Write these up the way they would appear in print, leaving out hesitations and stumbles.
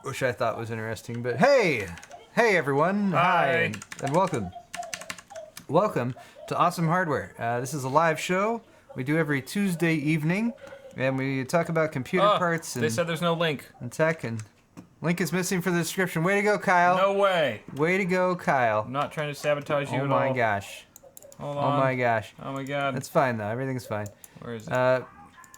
which I thought was interesting. But hey everyone, Hi. and welcome. Welcome to Awesome Hardware. This is a live show we do every Tuesday evening, and we talk about computer parts They said there's no link. and tech, and link is missing for the description. Way to go, Kyle. No way. Way to go, Kyle. I'm not trying to sabotage you Oh at all. my gosh. Hold Oh on. my gosh. Oh my god. That's fine, though. Everything's fine. Where is it?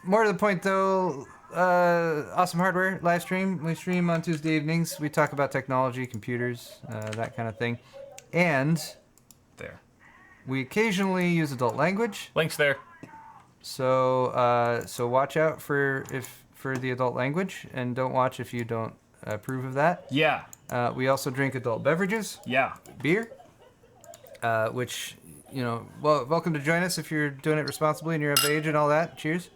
More to the point, though, Awesome Hardware live stream. We stream on Tuesday evenings. We talk about technology, computers, that kind of thing. And There. we occasionally use adult language. Link's there. So watch out for the adult language, and don't watch if you don't approve of that. Yeah. We also drink adult beverages, Yeah. beer, which, you know, well, welcome to join us if you're doing it responsibly and you're of age and all that. Cheers.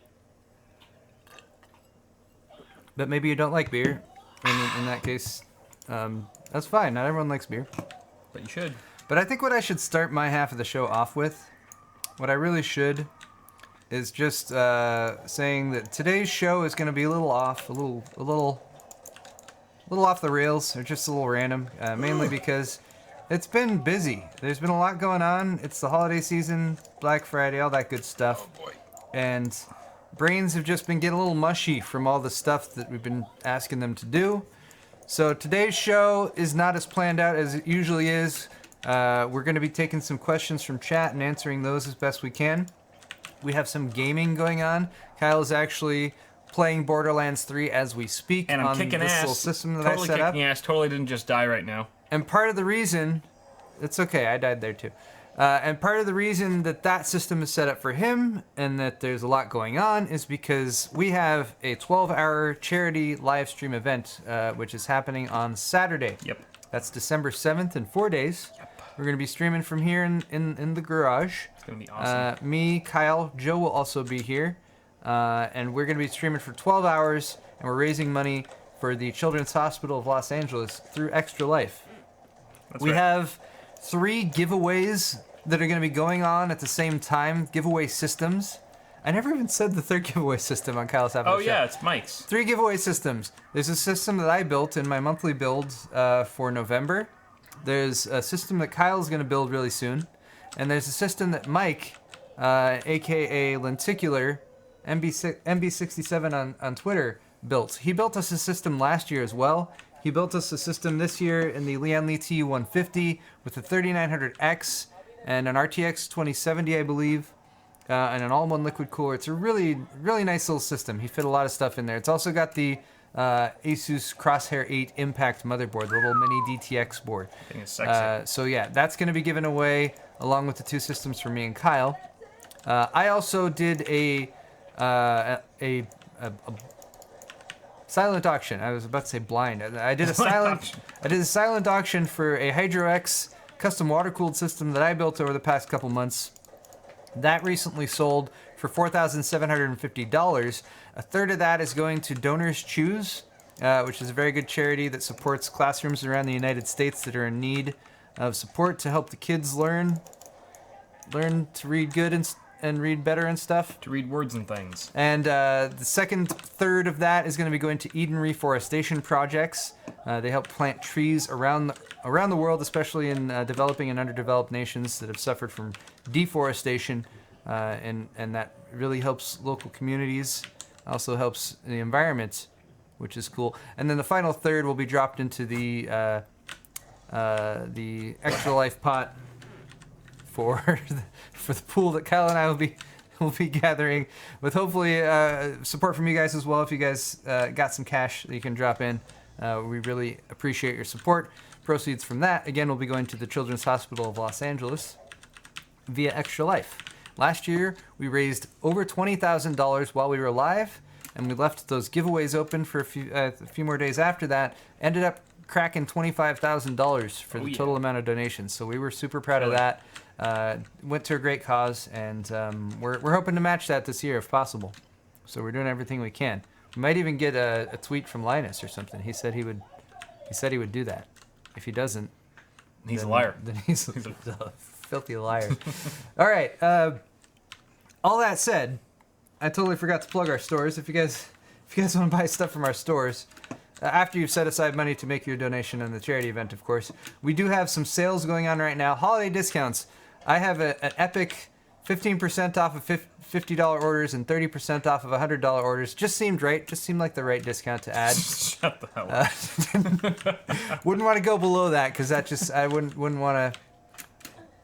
But maybe you don't like beer. In that case, that's fine. Not everyone likes beer. But you should. But I think what I should start my half of the show off with, what I really should, is just saying that today's show is going to be a little off, a little off the rails, or just a little random, mainly because it's been busy. There's been a lot going on. It's the holiday season, Black Friday, all that good stuff. Oh boy. And brains have just been getting a little mushy from all the stuff that we've been asking them to do. So today's show is not as planned out as it usually is. We're going to be taking some questions from chat and answering those as best we can. We have some gaming going on. Kyle is actually playing Borderlands 3 as we speak And I'm on kicking this ass. little system that Totally I set up. kicking ass. Totally didn't just die right now. And part of the reason, it's okay, I died there too. And part of the reason that system is set up for him and that there's a lot going on is because we have a 12-hour charity live stream event, which is happening on Saturday. Yep. That's December 7th in 4 days. Yep. We're going to be streaming from here in the garage. It's gonna be awesome. Me, Kyle, Joe will also be here. And we're going to be streaming for 12 hours, and we're raising money for the Children's Hospital of Los Angeles through Extra Life. That's We right. have 3 giveaways that are going to be going on at the same time, giveaway systems. I never even said the third giveaway system on Kyle's Apple Oh yeah, it's Mike's. 3 giveaway systems. There's a system that I built in my monthly build for November. There's a system that Kyle's going to build really soon. And there's a system that Mike, a.k.a. Lenticular, MB67 on Twitter, built. He built us a system last year as well. He built us a system this year in the Lian Li TU150 with a 3900X and an RTX 2070, I believe, and an all-in-one liquid cooler. It's a really, really nice little system. He fit a lot of stuff in there. It's also got the Asus Crosshair 8 Impact motherboard, the little mini DTX board. I think it's sexy. So yeah, that's going to be given away along with the 2 systems for me and Kyle. I also did a silent auction. I was about to say blind. I did a silent auction for a Hydro X custom water-cooled system that I built over the past couple months. That recently sold for $4,750. A third of that is going to Donors Choose, which is a very good charity that supports classrooms around the United States that are in need of support to help the kids learn to read good and read better and stuff. To read words and things. And the second third of that is going to be going to Eden Reforestation Projects. They help plant trees around the world, especially in developing and underdeveloped nations that have suffered from deforestation, and that really helps local communities. Also helps the environment, which is cool. And then the final third will be dropped into the Extra Life pot for the pool that Kyle and I will be gathering, with hopefully support from you guys as well. If you guys got some cash that you can drop in, we really appreciate your support. Proceeds from that, again, will be going to the Children's Hospital of Los Angeles via Extra Life. Last year, we raised over $20,000 while we were live, and we left those giveaways open for a few more days after that. Ended up cracking $25,000 for the total amount of donations. So we were super proud of that. Went to a great cause, and we're hoping to match that this year if possible. So we're doing everything we can. We might even get a tweet from Linus or something. He said he would do that. If he doesn't, he's a liar. Then he's a filthy liar. All right. All that said, I totally forgot to plug our stores. If you guys want to buy stuff from our stores, after you've set aside money to make your donation on the charity event, of course. We do have some sales going on right now. Holiday discounts. I have an epic 15% off of $50 orders and 30% off of $100 orders. Just seemed right. Just seemed like the right discount to add. Shut the hell up. Wouldn't want to go below that because that just I wouldn't want to.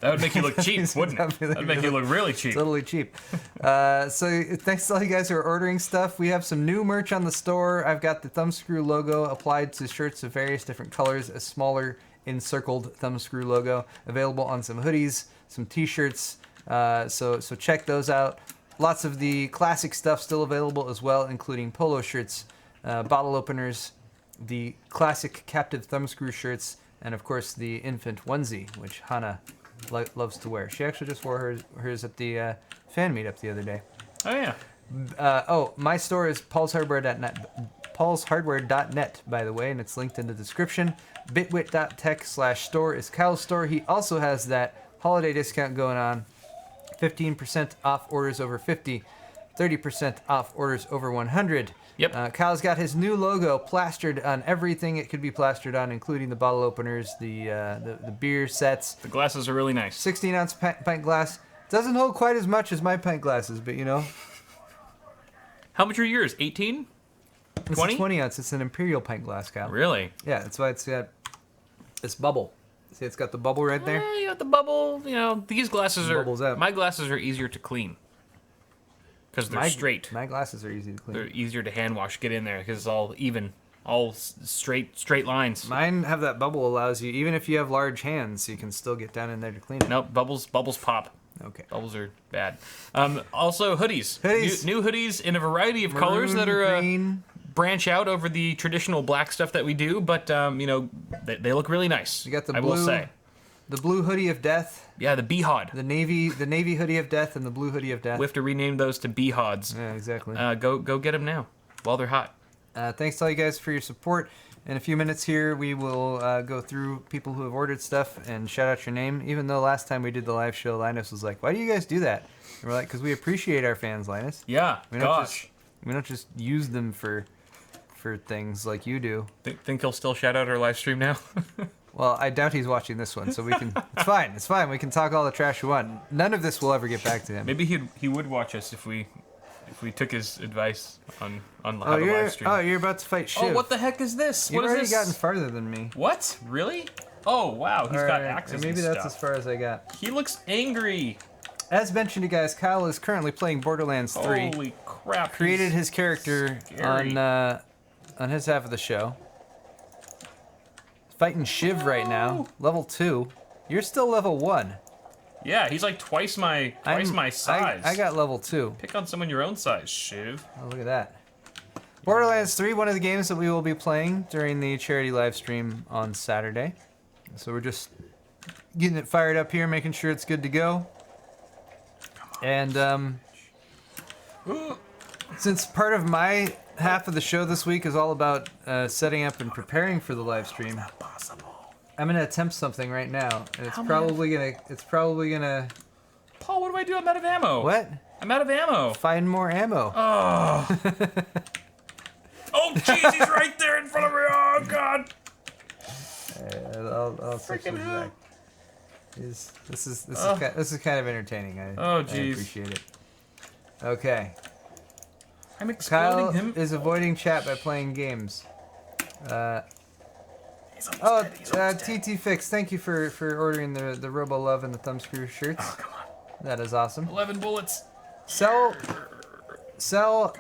That would make you look cheap, wouldn't it? That'd make you look really cheap. Totally cheap. So thanks to all you guys who are ordering stuff. We have some new merch on the store. I've got the thumbscrew logo applied to shirts of various different colors, a smaller encircled thumbscrew logo available on some hoodies, some t-shirts. So check those out. Lots of the classic stuff still available as well, including polo shirts, bottle openers, the classic captive thumbscrew shirts, and of course the infant onesie, which Hannah loves to wear. She actually just wore hers at the fan meetup the other day. Oh yeah. My store is paulshardware.net, by the way, and it's linked in the description. bitwit.tech/store is Cal's store. He also has that holiday discount going on. 15% off orders over 50, 30% off orders over 100. Yep. Kyle's got his new logo plastered on everything it could be plastered on, including the bottle openers, the beer sets. The glasses are really nice. 16-ounce pint glass. Doesn't hold quite as much as my pint glasses, but you know. How much are yours? 18? It's 20? a 20 ounce. It's an imperial pint glass, Kyle. Really? Yeah, that's why it's got this bubble. See, it's got the bubble right there. You got the bubble. You know, these glasses are. Bubbles out. My glasses are easier to clean because they're straight. My glasses are easy to clean. They're easier to hand wash. Get in there because it's all even, all straight lines. Mine have that bubble allows you, even if you have large hands, you can still get down in there to clean it. Nope, bubbles pop. Okay. Bubbles are bad. Also, hoodies. Hoodies. New hoodies in a variety of Maroon, colors that are green. Branch out over the traditional black stuff that we do, but you know, they look really nice. You got the I blue. will say. The blue hoodie of death. Yeah, the Beehod. The navy hoodie of death and the blue hoodie of death. We have to rename those to Beehods. Yeah, exactly. Go get them now while they're hot. Thanks to all you guys for your support. In a few minutes here, we will go through people who have ordered stuff and shout out your name. Even though last time we did the live show, Linus was like, "Why do you guys do that?" And we're like, "Because we appreciate our fans, Linus. Yeah, We don't just use them for things like you do." Think he'll still shout out our live stream now? Well, I doubt he's watching this one, so we can. It's fine. It's fine. We can talk all the trash we want. None of this will ever get back to him. Maybe he would watch us if we took his advice on how to Oh, live stream. you're about to fight Shiv. Oh, what the heck is this? You've What is already this? gotten farther than me. What? Really? Oh wow, he's got Alright, axes. Maybe and that's as stuff. far as I got. He looks angry. As mentioned, you guys, Kyle is currently playing Borderlands 3. Holy crap! Created he's his character scary. on his half of the show. Fighting Shiv right now, level 2. You're still level 1. Yeah, he's like twice my size. I got level 2. Pick on someone your own size, Shiv. Oh, look at that. Borderlands 3, one of the games that we will be playing during the charity live stream on Saturday. So we're just getting it fired up here, making sure it's good to go. And since part of my half of the show this week is all about setting up and preparing for the live stream, I'm gonna attempt something right now, and it's probably gonna. Paul, what do I do? I'm out of ammo. What? I'm out of ammo. Find more ammo. Oh. Oh, jeez, he's right there in front of me. Oh, God. I'll switch Freaking these hell. back. This is kind of entertaining. I jeez. appreciate it. Okay. I'm exploding Kyle him. is avoiding chat by playing games. TT Fix, thank you for ordering the Robo Love and the Thumbscrew shirts. Oh, come on. That is awesome. 11 bullets. Sell,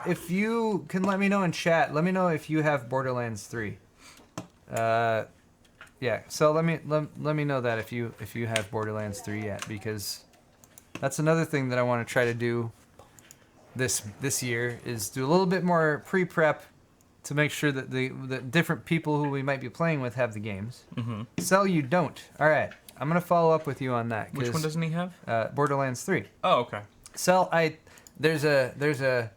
if you can let me know in chat, let me know if you have Borderlands 3. Yeah, so let me know that if you have Borderlands 3 yet, because that's another thing that I want to try to do this year is do a little bit more pre-prep to make sure that the different people who we might be playing with have the games. Mm-hmm. Sell, you don't. All right, I'm gonna follow up with you on that. Which one doesn't he have? Borderlands 3. Oh, okay. Sell, there's a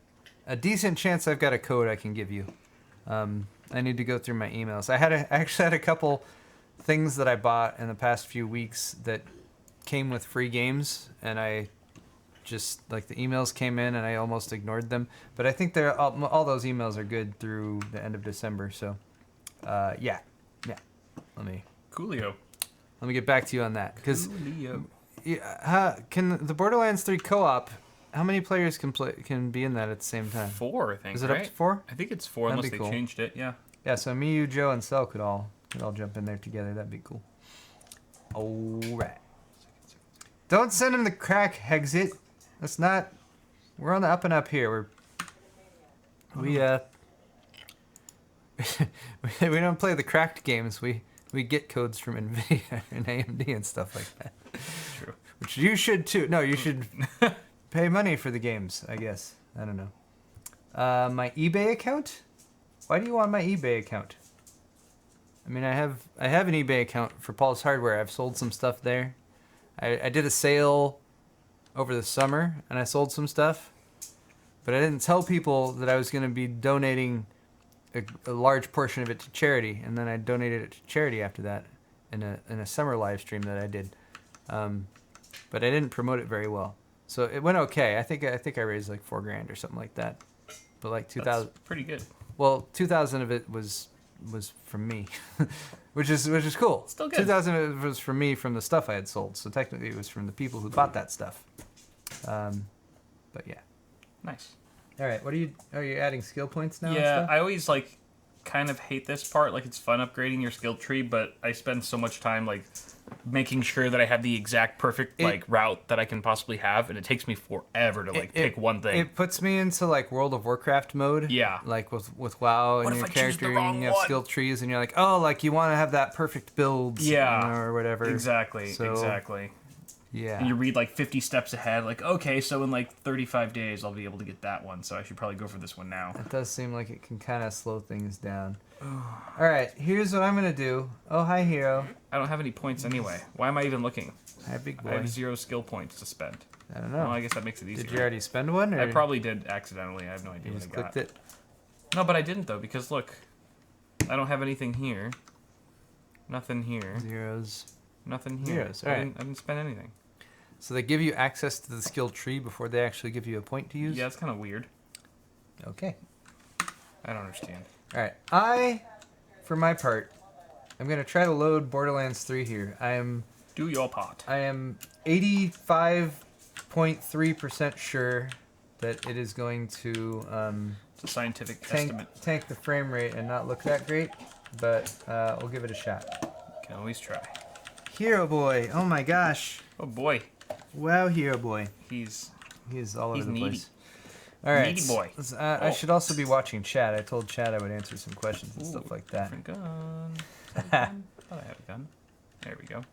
decent chance I've got a code I can give you. I need to go through my emails. I actually had a couple things that I bought in the past few weeks that came with free games, and I just, like, the emails came in and I almost ignored them. But I think all those emails are good through the end of December, so Yeah. Let me Coolio. get back to you on that because Coolio. can the Borderlands 3 co-op? How many players can be in that at the same time? 4, I think. Is it right? up to 4? I think it's 4 That'd unless be they cool. changed it. Yeah. Yeah. So me, you, Joe, and Cell could all jump in there together. That'd be cool. All right. Don't send him the crack, Hexit. That's not. We're on the up and up here. We we don't play the cracked games. We get codes from Nvidia and AMD and stuff like that. True. Which you should too. No, you should pay money for the games, I guess. I don't know. My eBay account? Why do you want my eBay account? I mean, I have an eBay account for Paul's Hardware. I've sold some stuff there. I did a sale over the summer and I sold some stuff, but I didn't tell people that I was going to be donating a large portion of it to charity, and then I donated it to charity after that in a summer live stream that I did. But I didn't promote it very well, so it went okay. I think I raised like $4,000 or something like that. But like 2,000, pretty good. Well, 2,000 of it was from me, which is cool. Still good. 2,000 of it was from me from the stuff I had sold. So technically, it was from the people who bought that stuff. But yeah. Nice. All right. Are you adding skill points now? and Yeah, stuff? I always like kind of hate this part. Like, it's fun upgrading your skill tree, but I spend so much time like making sure that I have the exact perfect route that I can possibly have, and it takes me forever to pick one thing. It puts me into like World of Warcraft mode. Yeah. Like with WoW and your character, and you have skill trees, and you're like, oh, like you want to have that perfect build, Yeah. or whatever. Exactly. So, exactly. Yeah. And you read like 50 steps ahead, like, okay, so in like 35 days I'll be able to get that one, so I should probably go for this one now. It does seem like it can kind of slow things down. All right, here's what I'm gonna do. Oh, hi, Hero. I don't have any points anyway. Why am I even looking? Hi, big boy. I have 0 skill points to spend. I don't know. Well, I guess that makes it easier. Did you already spend one? Or I probably did accidentally. I have no idea you what just I got. clicked it. No, but I didn't though, because look, I don't have anything here. Nothing here. Zeros. Nothing here. Zeros. All right. I didn't spend anything. So they give you access to the skill tree before they actually give you a point to use? Yeah, it's kind of weird. Okay. I don't understand. All right. For my part, I'm going to try to load Borderlands 3 here. Do your part. I am 85.3% sure that it is going to It's a scientific estimate. tank the frame rate and not look that great, but we'll give it a shot. Can always try. Hero boy. Oh my gosh. Oh boy. Wow, Hero boy. He's all over the needy. place. All right. Needy boy. I should also be watching chat. I told chat I would answer some questions and Ooh, stuff like that. Different gun. Thought I had a gun. There we go.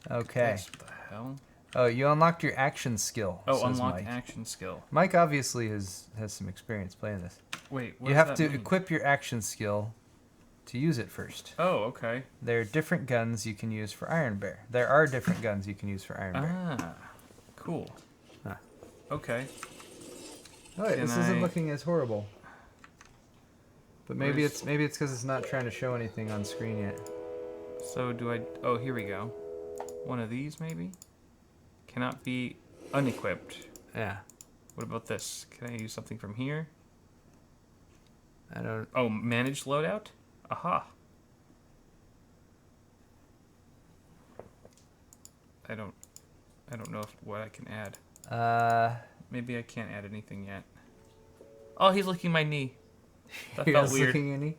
Okay. What the hell? Oh, you unlocked your action skill. Oh, says unlock Mike. action skill. Mike obviously has some experience playing this. Wait, what You does have that to mean? equip your action skill to use it first. Oh, okay. There are different guns you can use for Iron Bear. There are different guns you can use for Iron Bear. Ah, cool. Huh. Okay. Oh, wait, Can this isn't I- looking as horrible. But maybe Where's- it's because it's not trying to show anything on screen yet. So do I... Oh, here we go. One of these, maybe? Cannot be unequipped. Yeah. What about this? Can I use something from here? I don't. Oh, manage loadout? Aha. I don't know what I can add. Maybe I can't add anything yet. Oh, he's licking my knee. That You're felt just weird. looking at me.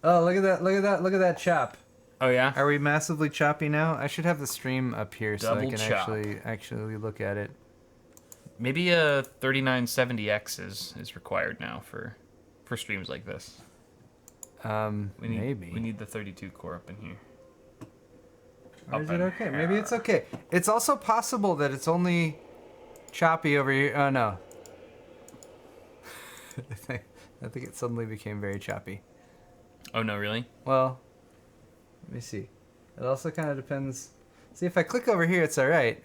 Oh, look at that! Look at that! Look at that chop. Oh yeah. Are we massively choppy now? I should have the stream up here so I Double can chop. actually look at it. Maybe a 3970X is required now for streams like this. Maybe. We need the 32 core up in here. Or is up it in okay? Maybe it's here. okay. It's also possible that it's only choppy over here. Oh no. I think it suddenly became very choppy. Oh no, really? Well, let me see. It also kind of depends. See, if I click over here, it's all right.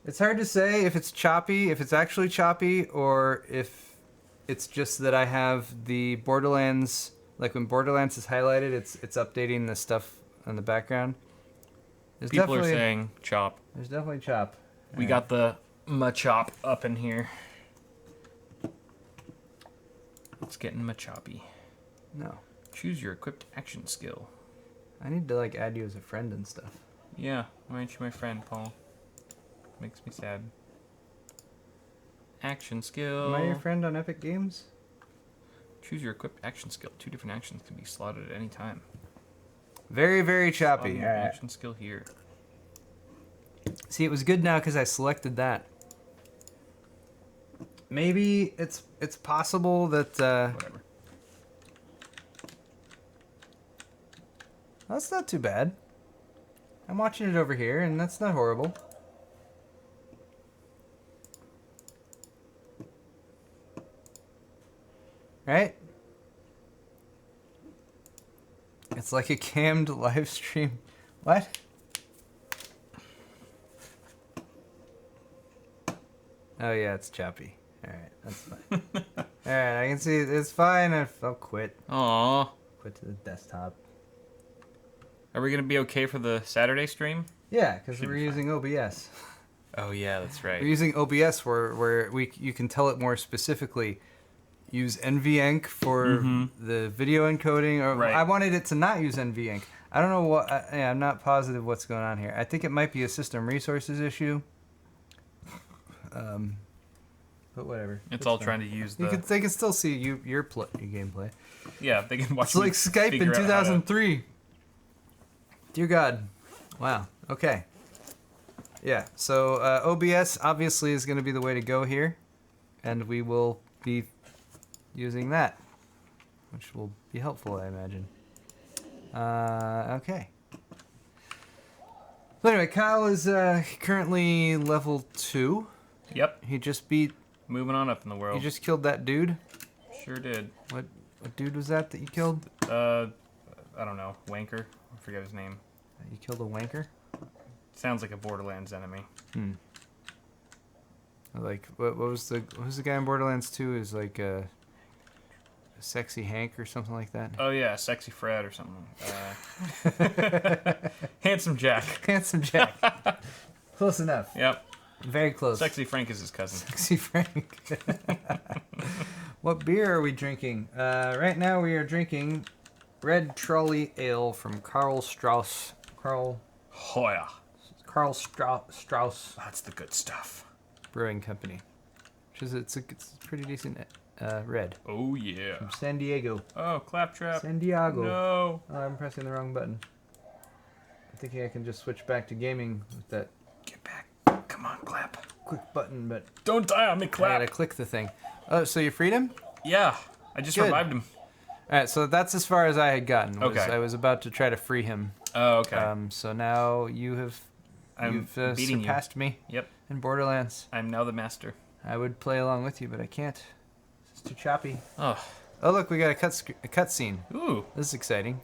It's hard to say if it's choppy, if it's actually choppy, or if it's just that I have the Borderlands, like when Borderlands is highlighted, it's updating the stuff on the background. There's People are definitely- saying chop. There's definitely chop. We got the machop up in here. It's getting machoppy. No. Choose your equipped action skill. I need to like add you as a friend and stuff. Yeah, why aren't you my friend, Paul? Makes me sad. Action skill. Am I your friend on Epic Games? Choose your equipped action skill. 2 different actions can be slotted at any time. Very, very choppy. Your action skill here. See, it was good now because I selected that. Maybe it's possible that... Whatever. That's not too bad. I'm watching it over here, and that's not horrible. Right? It's like a cammed live stream. What? Oh yeah, it's choppy. Alright, that's fine. Alright, I can see it's fine. I'll quit. Aww. Quit to the desktop. Are we gonna be okay for the Saturday stream? Yeah, because Should we're be using OBS. Oh yeah, that's right. We're using OBS where you can tell it more specifically. Use NVEnc for the video encoding. Or Right. I wanted it to not use NVEnc. I don't know what. I'm not positive what's going on here. I think it might be a system resources issue. But whatever. It's all trying to use the. They can still see your gameplay. Yeah, they can watch. It's like Skype in 2003. Dear God. Wow. Okay. Yeah. So OBS obviously is going to be the way to go here, and we will be using that, which will be helpful, I imagine. Okay. So anyway, Kyle is currently level 2. Yep. He just beat. Moving on up in the world. You just killed that dude. Sure did. What dude was that you killed? I don't know. Wanker. I forget his name. You killed a wanker? Sounds like a Borderlands enemy. Like what was the guy in Borderlands 2 is like a sexy Hank or something like that? Oh yeah, Sexy Fred or something. Handsome Jack. Handsome Jack. Close enough. Yep. Very close. Sexy Frank is his cousin. Sexy Frank. What beer are we drinking? Right now we are drinking Red Trolley Ale from Karl Strauss. Oh yeah. Karl Strauss That's the good stuff. Brewing Company. Which is it's a pretty decent red. Oh yeah. From San Diego. Oh, Claptrap. San Diego. No. Oh, I'm pressing the wrong button. I'm thinking I can just switch back to gaming with that Get back. Come on, Clap. quick button, but Don't die on me, I Clap. gotta click the thing. Oh, so you freed him? Yeah. I just Good. revived him. Alright, so that's as far as I had gotten. Okay. I was about to try to free him. Oh, okay. So now you've beating surpassed me Yep. in Borderlands. I'm now the master. I would play along with you, but I can't. It's too choppy. Oh. Oh, look, we got a cut scene. Ooh. This is exciting.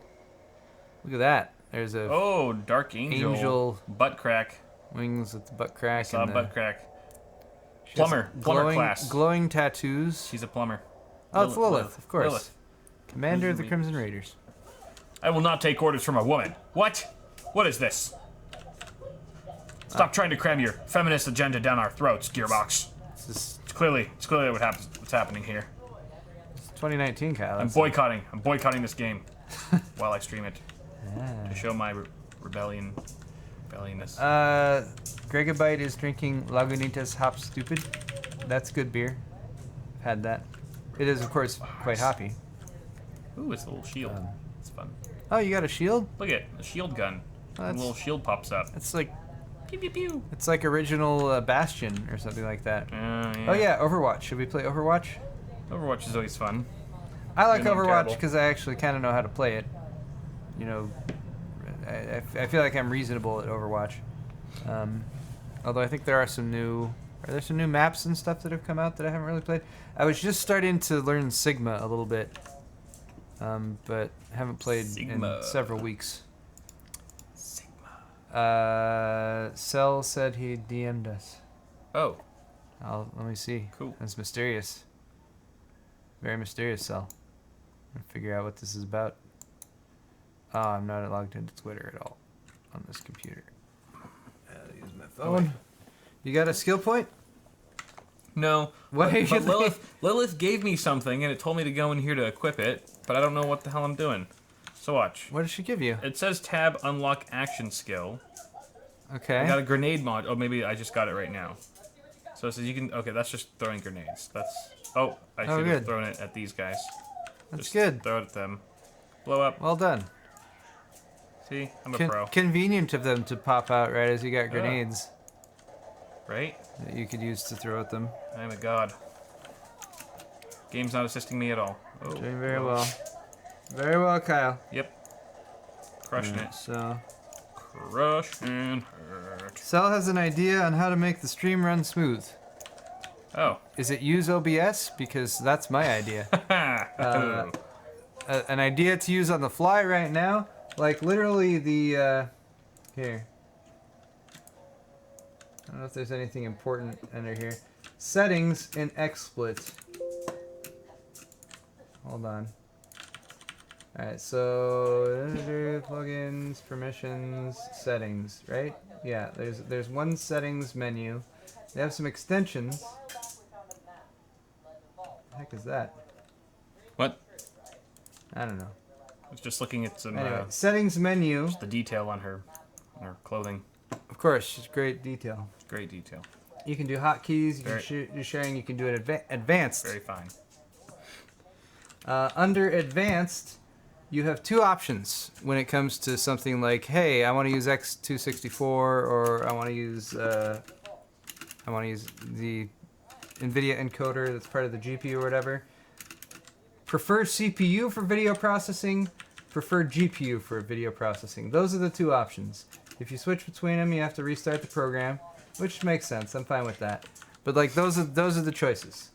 Look at that. There's a Oh, Dark Angel. Butt crack. wings with the butt crack. Saw a and butt crack. she has Plumber glowing, class. Glowing tattoos. She's a plumber. Oh, it's Lilith, of course. Lilith. Commander of the Crimson Raiders. I will not take orders from a woman. What? What is this? Stop trying to cram your feminist agenda down our throats, Gearbox. This is It's clearly what's happening here. 2019, Kyle. I'm boycotting this game while I stream it to show my rebelliousness. Gregabite is drinking Lagunitas Hop Stupid. That's good beer. I've had that. It is, of course, quite hoppy. Ooh, it's a little shield. It's fun. Oh, you got a shield? Look at a shield gun. Oh, A little shield pops up. It's like Pew pew pew. it's like original Bastion or something like that. Yeah. Oh yeah, Overwatch. Should we play Overwatch? Overwatch is always fun. I like You're not Overwatch terrible. because I actually kind of know how to play it. You know, I feel like I'm reasonable at Overwatch. Although I think there are some new maps and stuff that have come out that I haven't really played. I was just starting to learn Sigma a little bit, but haven't played Sigma. in several weeks. Sigma. Cell said he DM'd us. Oh, Let me see. Cool. That's mysterious. Very mysterious, Cell. I'm gonna figure out what this is about. Oh, I'm not logged into Twitter at all on this computer. I'll use my phone. You got a skill point? No. What are you but doing? Lilith gave me something, and it told me to go in here to equip it, but I don't know what the hell I'm doing. So watch. What did she give you? It says tab unlock action skill. Okay. I got a grenade mod. Oh, maybe I just got it right now. So it says you can. Okay, that's just throwing grenades. That's. Oh, I should have good. thrown it at these guys. That's Just good. Throw it at them. Blow up. Well done. See, I'm a pro. Convenient of them to pop out right as you got grenades Right? that you could use to throw at them. I'm a god. Game's not assisting me at all. Oh, Doing very well. Very well, Kyle. Yep. Crushing it. So, Crushing it. Sal has an idea on how to make the stream run smooth. Oh. Is it use OBS? Because that's my idea. An idea to use on the fly right now. Like literally the here. I don't know if there's anything important under here. Settings in XSplit. Hold on. Alright, so plugins, permissions, settings, right? Yeah, there's one settings menu. They have some extensions. What the heck is that? What? I don't know. I was just looking at some Anyway, settings menu. the detail on her clothing. Of course, it's great detail. Great detail. You can do hotkeys, you Very- can do sharing, you can do it advanced. Very fine. Under advanced, you have two options when it comes to something like, hey, I want to use X264 or I want to use the NVIDIA encoder that's part of the GPU or whatever. Prefer CPU for video processing, prefer GPU for video processing. Those are the two options. If you switch between them, you have to restart the program, which makes sense. I'm fine with that. But like those are the choices.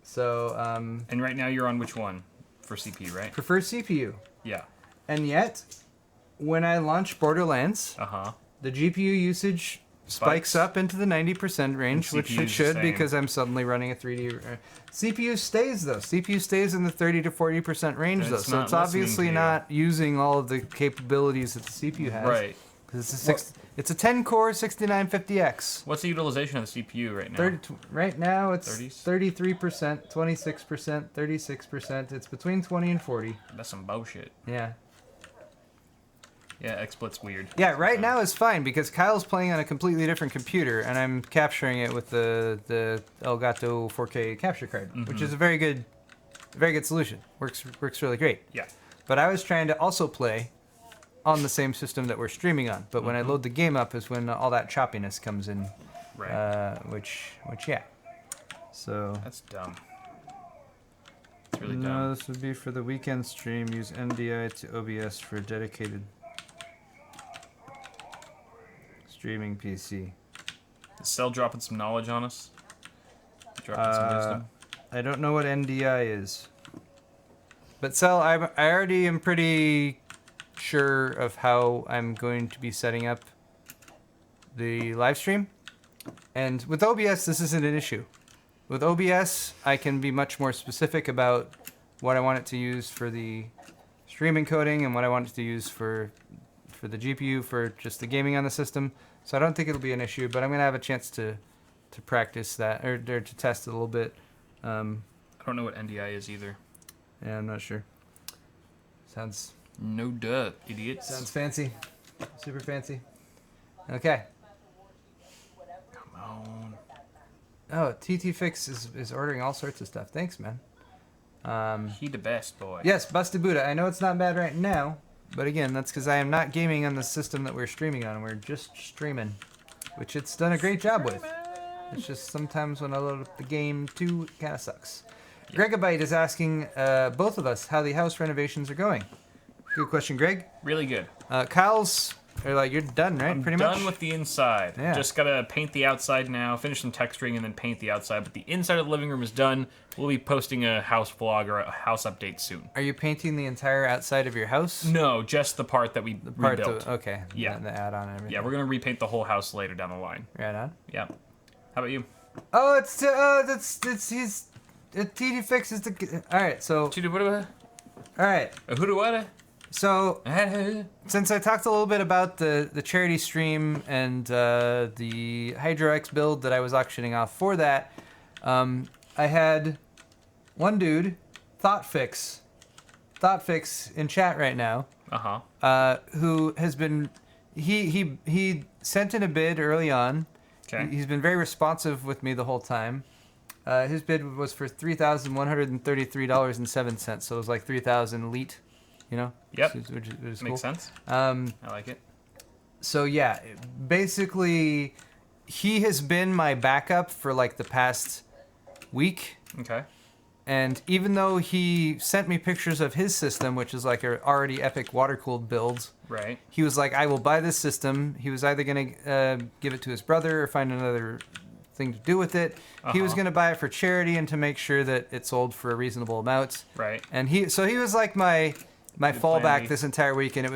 So And right now you're on which one? For CPU, right? prefer CPU. Yeah. And yet, when I launch Borderlands, Uh-huh. the GPU usage spikes up into the 90% range, And which CPU it is the should same. because I'm suddenly running a 3D. CPU stays though. CPU stays in the 30 to 40% range Then though, it's so not it's listening obviously to you. not using all of the capabilities that the CPU has. Right. 'Cause it's a 10-core 6950X. What's the utilization of the CPU right now? 30, right now it's 30s? 33%, 26%, 36%. It's between 20 and 40. That's some bullshit. Yeah. Yeah, XSplit's weird. Yeah, right now is fine because Kyle's playing on a completely different computer and I'm capturing it with the Elgato 4K capture card, which is a very good solution. Works really great. Yeah. But I was trying to also play on the same system that we're streaming on. But when I load the game up is when all that choppiness comes in. Right. Which yeah. So That's dumb. It's really no, dumb. this would be for the weekend stream. Use NDI to OBS for a dedicated streaming PC. Is Cell dropping some knowledge on us? Dropping some wisdom? I don't know what NDI is. But Cell, I already am pretty sure of how I'm going to be setting up the live stream. And with OBS, this isn't an issue. With OBS, I can be much more specific about what I want it to use for the stream encoding and what I want it to use for the GPU for just the gaming on the system. So I don't think it'll be an issue, but I'm going to have a chance to practice that or to test it a little bit. I don't know what NDI is either. Yeah, I'm not sure. Sounds No duh, idiots. sounds fancy. Super fancy. Okay. Come on. Oh, TT Fix is ordering all sorts of stuff. Thanks, man. He the best boy. Yes, Busted Buddha. I know it's not bad right now, but again, that's because I am not gaming on the system that we're streaming on. We're just streaming, which it's done a great job with. It's just sometimes when I load up the game too, it kind of sucks. Gregabyte is asking both of us how the house renovations are going. Good question, Greg. Really good. Kyle's, you're done, right? I'm Pretty done much. with the inside. Yeah. Just gotta paint the outside now, finish some texturing, and then paint the outside. But the inside of the living room is done. We'll be posting a house vlog or a house update soon. Are you painting the entire outside of your house? No, just the part that we Part rebuilt. okay. Yeah. The add-on and everything. Yeah, we're gonna repaint the whole house later down the line. Right on. Yeah. How about you? Oh, he's TT Fix is the. All right, so all right, Who do what? so since I talked a little bit about the charity stream and the Hydro X build that I was auctioning off for that, I had one dude, ThoughtFix in chat right now, who has been, he sent in a bid early on. Okay. He's been very responsive with me the whole time. His bid was for $3,133.07, so it was like 3,000 leet, you know? Yep. Which is Makes cool. sense. I like it. So yeah, basically, he has been my backup for like the past week. Okay. And even though he sent me pictures of his system, which is like a already epic water-cooled build, Right. he was like, I will buy this system. He was either going to give it to his brother or find another thing to do with it. He was going to buy it for charity and to make sure that it sold for a reasonable amount. Right. And he was like my fallback this entire week, and it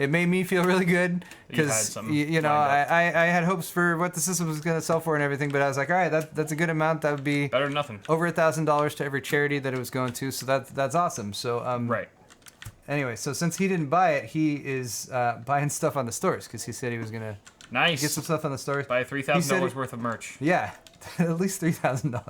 made me feel really good because you know I had hopes for what the system was going to sell for and everything, but I was like, all right, that's a good amount. That would be better than nothing. Over $1,000 to every charity that it was going to, so that's awesome. So right. Anyway, so since he didn't buy it, he is buying stuff on the stores because he said he was gonna get some stuff on the stores. Buy $3,000 worth of merch. Yeah, at least $3,000.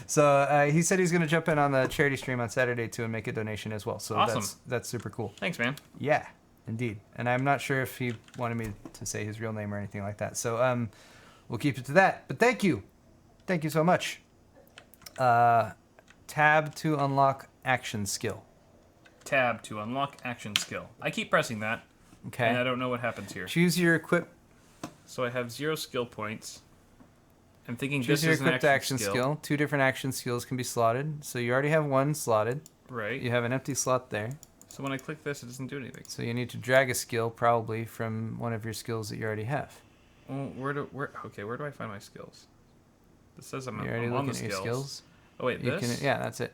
So he said he's going to jump in on the charity stream on Saturday too and make a donation as well. So awesome. That's super cool. Thanks, man. Yeah, indeed. And I'm not sure if he wanted me to say his real name or anything like that. So we'll keep it to that. But thank you. Thank you so much. Tab to unlock action skill. Tab to unlock action skill. I keep pressing that. Okay. And I don't know what happens here. Choose your equip. So I have 0 skill points. I'm thinking Choose this your is an equipped action skill. 2 different action skills can be slotted. So you already have one slotted. Right. You have an empty slot there. So when I click this, it doesn't do anything. So you need to drag a skill probably from one of your skills that you already have. Well, where do I find my skills? This says I'm You're already on looking the at your skills. Oh wait, this? Yeah, that's it.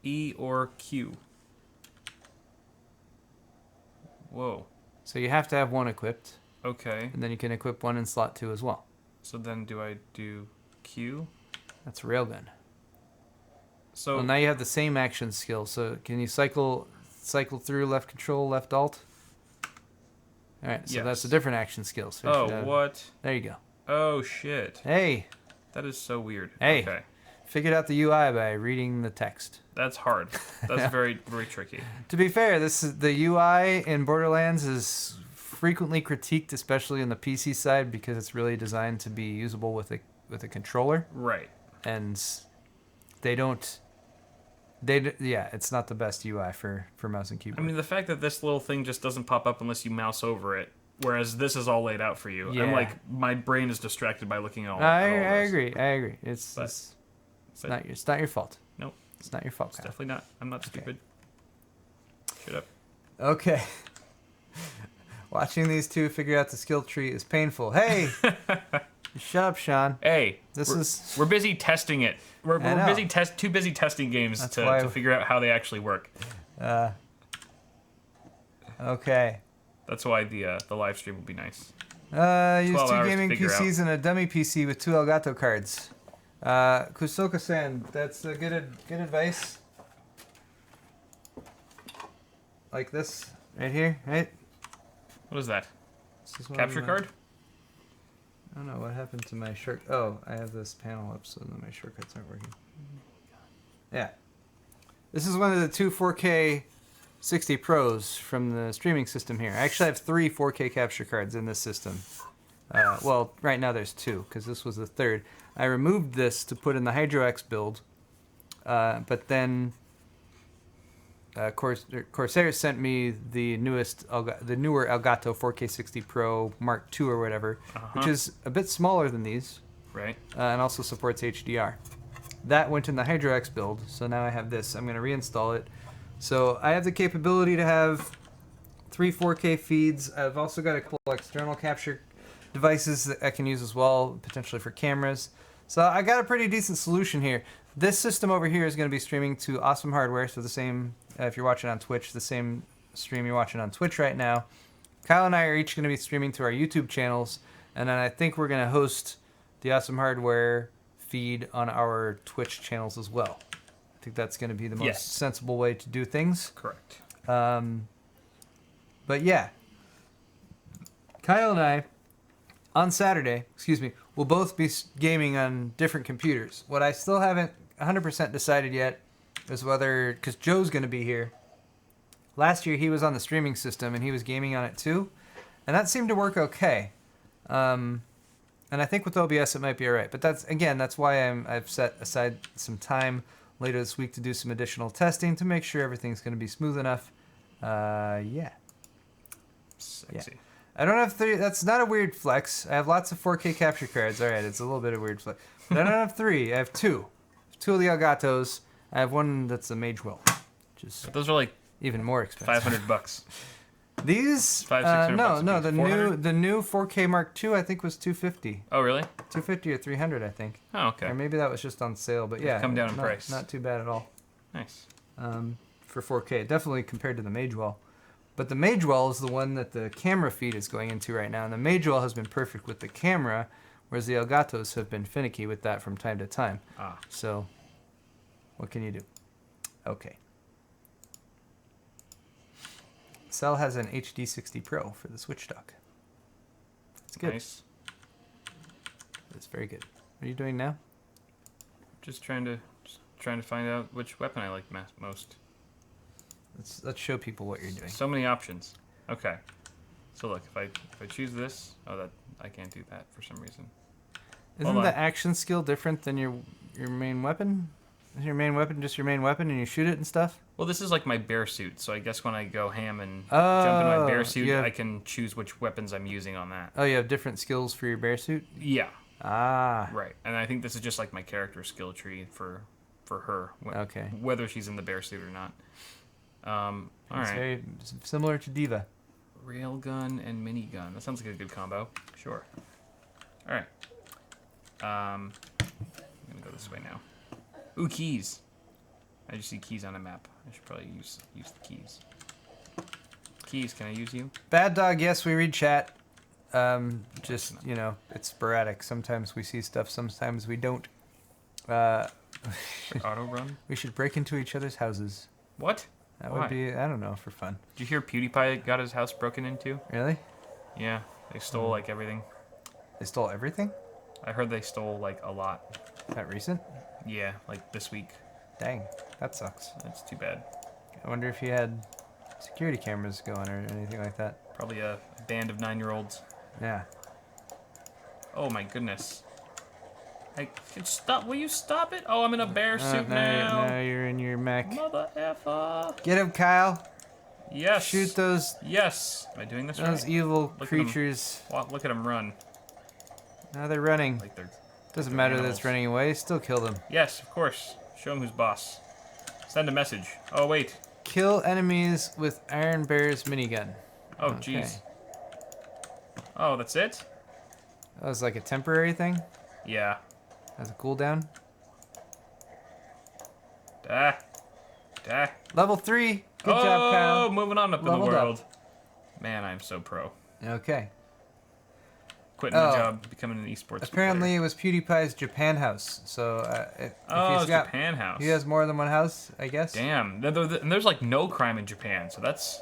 E or Q. Whoa. So you have to have one equipped. Okay. And then you can equip one in slot 2 as well. So then do I do Q? That's railgun. So well, now you have the same action skill. So can you cycle through left control, left alt? All right, so that's a different action skill. So what? There you go. Oh shit. Hey. That is so weird. Hey. Okay. Figured out the UI by reading the text. That's hard. That's very, very tricky. To be fair, the UI in Borderlands is frequently critiqued, especially on the PC side, because it's really designed to be usable with a controller. Right. And it's not the best UI for mouse and keyboard. I mean, the fact that this little thing just doesn't pop up unless you mouse over it, whereas this is all laid out for you. Yeah. I'm like, my brain is distracted by looking at all. I this. agree. It's not your fault. Nope. It's not your fault. It's definitely not. I'm not stupid. Shut up. Okay. Watching these two figure out the skill tree is painful. Hey, shut up, Sean. Hey, we're busy testing it. We're too busy testing games to figure out how they actually work. Okay. That's why the live stream will be nice. Use 2 gaming PCs and a dummy PC with 2 Elgato cards. Kusoka-san, that's a good advice. Like this, right here, right? What is that? Capture card? I don't know what happened to my short. Oh, I have this panel up, so then my shortcuts aren't working. Yeah. This is one of the 2 4K 60 Pros from the streaming system here. I actually have 3 4K capture cards in this system. Well, right now there's 2, because this was the 3rd. I removed this to put in the HydroX build, but then Corsair sent me the newer Elgato 4K 60 Pro Mark II or whatever, which is a bit smaller than these, right? And also supports HDR. That went in the HydroX build, so now I have this. I'm going to reinstall it. So I have the capability to have 3 4K feeds. I've also got a couple external capture devices that I can use as well, potentially for cameras. So I got a pretty decent solution here. This system over here is going to be streaming to Awesome Hardware, so the same, if you're watching on Twitch, the same stream you're watching on Twitch right now. Kyle and I are each going to be streaming to our YouTube channels, and then I think we're going to host the Awesome Hardware feed on our Twitch channels as well. I think that's going to be the most sensible way to do things. Correct. But yeah, Kyle and I, on Saturday, we'll both be gaming on different computers. What I still haven't 100% decided yet is whether, because Joe's going to be here. Last year he was on the streaming system and he was gaming on it too, and that seemed to work okay. And I think with OBS it might be alright. But that's why I've set aside some time later this week to do some additional testing to make sure everything's going to be smooth enough. Yeah. Sexy. Yeah. I don't have 3. That's not a weird flex. I have lots of 4K capture cards. All right, it's a little bit of weird flex. But I don't have 3. I have 2. 2 of the Elgatos. I have one that's a Mage Will, which is But those are like even more expensive. $500. These 500-600 bucks no, a the piece. 400? new 4K Mark II I think was $250. Oh, really? $250 or $300 I think. Oh, okay. Or maybe that was just on sale, but yeah, Come down in price. Not too bad at all. Nice. For 4K, definitely compared to the Magewell. But the Magewell is the one that the camera feed is going into right now, and the Magewell has been perfect with the camera, whereas the Elgatos have been finicky with that from time to time. Ah. So, what can you do? Okay. Cell has an HD60 Pro for the Switch dock. It's good. Nice. It's very good. What are you doing now? Just trying to find out which weapon I like most. Let's show people what you're doing. So many options. Okay. So look, if I choose this, that I can't do that for some reason. Isn't the action skill different than your main weapon? Is your main weapon just your main weapon and you shoot it and stuff? Well, this is like my bear suit, so I guess when I go ham and jump in my bear suit, I can choose which weapons I'm using on that. Oh, you have different skills for your bear suit? Yeah. Ah. Right. And I think this is just like my character skill tree for her. Okay. Whether she's in the bear suit or not. All It's right. very similar to Diva. Railgun and minigun. That sounds like a good combo. Sure. All right. I'm gonna go this way now. Ooh, keys. I just see keys on a map. I should probably use the keys. Keys, can I use you? Bad Dog, yes, we read chat. Just, it's sporadic. Sometimes we see stuff, sometimes we don't. Auto run? We should break into each other's houses. What? That Why? would be, I don't know, for fun. Did you hear PewDiePie got his house broken into? Really? Yeah, they stole like everything. They stole everything? I heard they stole like a lot. Is that recent? Yeah, like this week. Dang, that sucks. That's too bad. I wonder if he had security cameras going or anything like that. Probably a band of 9-year-olds. Yeah. Oh my goodness. Stop! Will you stop it? Oh, I'm in a bear suit now. Now you're in your mech. Mother effer. Get him, Kyle. Yes. Shoot those Yes. Am I doing this right? evil Look at 'em. creatures. Look at them run. Now they're running. Like they're. Doesn't they're matter that animals. it's running away. Still kill them. Yes, of course. Show him who's boss. Send a message. Oh wait. Kill enemies with Iron Bear's minigun. Oh Okay. jeez. Oh, that's it? That was like a temporary thing. Yeah. Has a cooldown. Ah. Level 3. Good oh, job, Kyle. moving on up in the Leveled up. world. Man, I'm so pro. Okay. Quitting my job, becoming an esports Apparently, player. it was PewDiePie's Japan house. So if Oh, he's it's got, Japan house. he has more than one house, I guess. Damn. And there's like no crime in Japan, so that's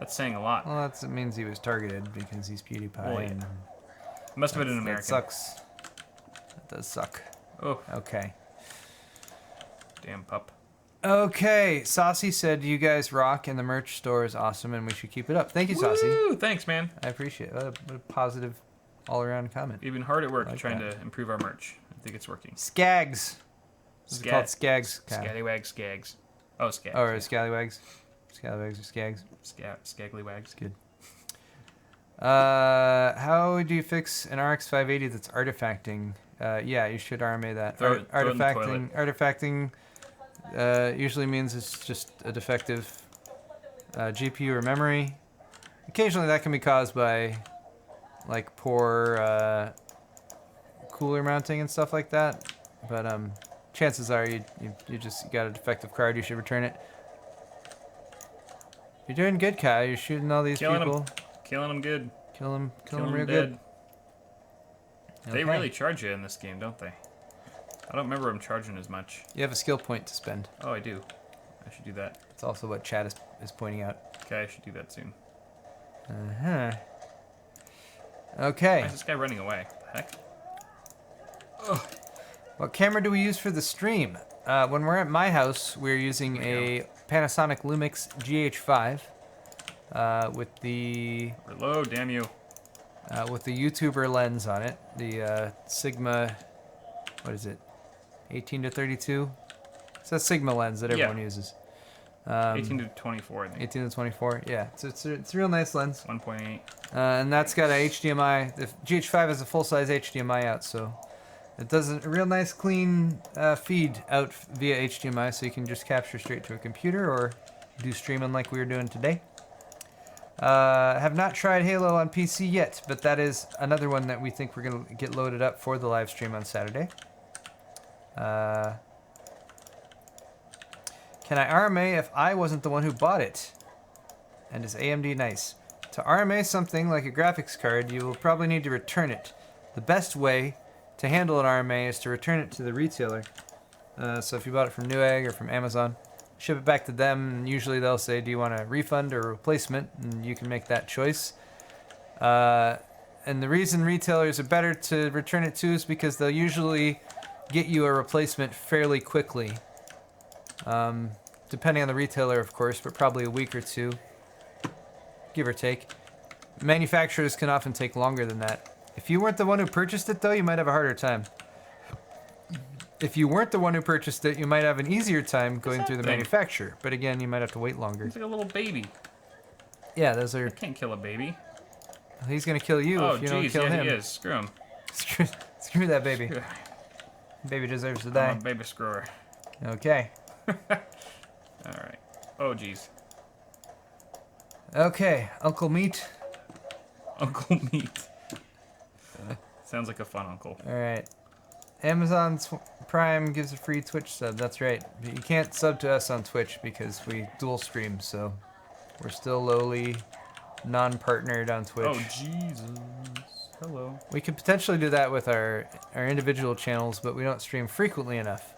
saying a lot. Well, that means he was targeted because he's PewDiePie. Well, yeah. And Must have been an that American. sucks. That does suck. Oh, Okay. damn pup. Okay. Saucy said, "You guys rock, and the merch store is awesome, and we should keep it up." Thank you, Saucy. Woo! Thanks, man. I appreciate it. What a positive, all-around comment. We've been hard at work Like trying that. to improve our merch. I think it's working. Skags. This is called Skags. Kyle. Scallywags, skags. Oh, skags. Or scallywags. Scallywags or skags. Skagglywags. Good. How do you fix an RX 580 that's artifacting? Yeah, you should RMA that. Throw it in the toilet. Artifacting usually means it's just a defective GPU or memory. Occasionally that can be caused by like poor cooler mounting and stuff like that. But chances are you just got a defective card. You should return it. You're doing good, Kyle. You're shooting all these people. Killing them good. Kill them Killing real them dead. good. They Okay. really charge you in this game, don't they? I don't remember them charging as much. You have a skill point to spend. Oh, I do. I should do that. It's also what Chad is pointing out. Okay, I should do that soon. Uh-huh. Why Okay. is this guy running away? What the heck? What camera do we use for the stream? When we're at my house, we're using a Panasonic Lumix GH5 with the Reload, damn you. YouTuber lens on it. The Sigma, what is it? 18 to 32. It's a Sigma lens that everyone uses. 18 to 24, I think. 18 to 24. Yeah, it's a real nice lens. 1.8. And that's got a HDMI. The GH5 has a full-size HDMI out, so it does a real nice clean feed out via HDMI, so you can just capture straight to a computer or do streaming like we were doing today. Have not tried Halo on PC yet, but that is another one that we think we're going to get loaded up for the live stream on Saturday. Can I RMA if I wasn't the one who bought it? And is AMD nice? To RMA something like a graphics card, you will probably need to return it. The best way to handle an RMA is to return it to the retailer. So if you bought it from Newegg or from Amazon, ship it back to them, and usually they'll say, do you want a refund or a replacement? And you can make that choice. And the reason retailers are better to return it to is because they'll usually get you a replacement fairly quickly. Depending on the retailer, of course, but probably a week or two, give or take. Manufacturers can often take longer than that. If you weren't the one who purchased it, though, you might have a harder time. If you weren't the one who purchased it, you might have an easier time going through the manufacturer. But again, you might have to wait longer. It's like a little baby. Yeah, those are... I can't kill a baby. He's gonna kill you if you don't kill him. Oh, he is. Screw him. Screw that baby. Baby deserves to die. I'm a baby screwer. Okay. Alright. Oh, jeez. Okay, Uncle Meat. Uncle Meat. Sounds like a fun uncle. Alright. Amazon Prime gives a free Twitch sub, that's right. But you can't sub to us on Twitch because we dual stream, so we're still lowly, non-partnered on Twitch. Oh, Jesus. Hello. We could potentially do that with our individual channels, but we don't stream frequently enough.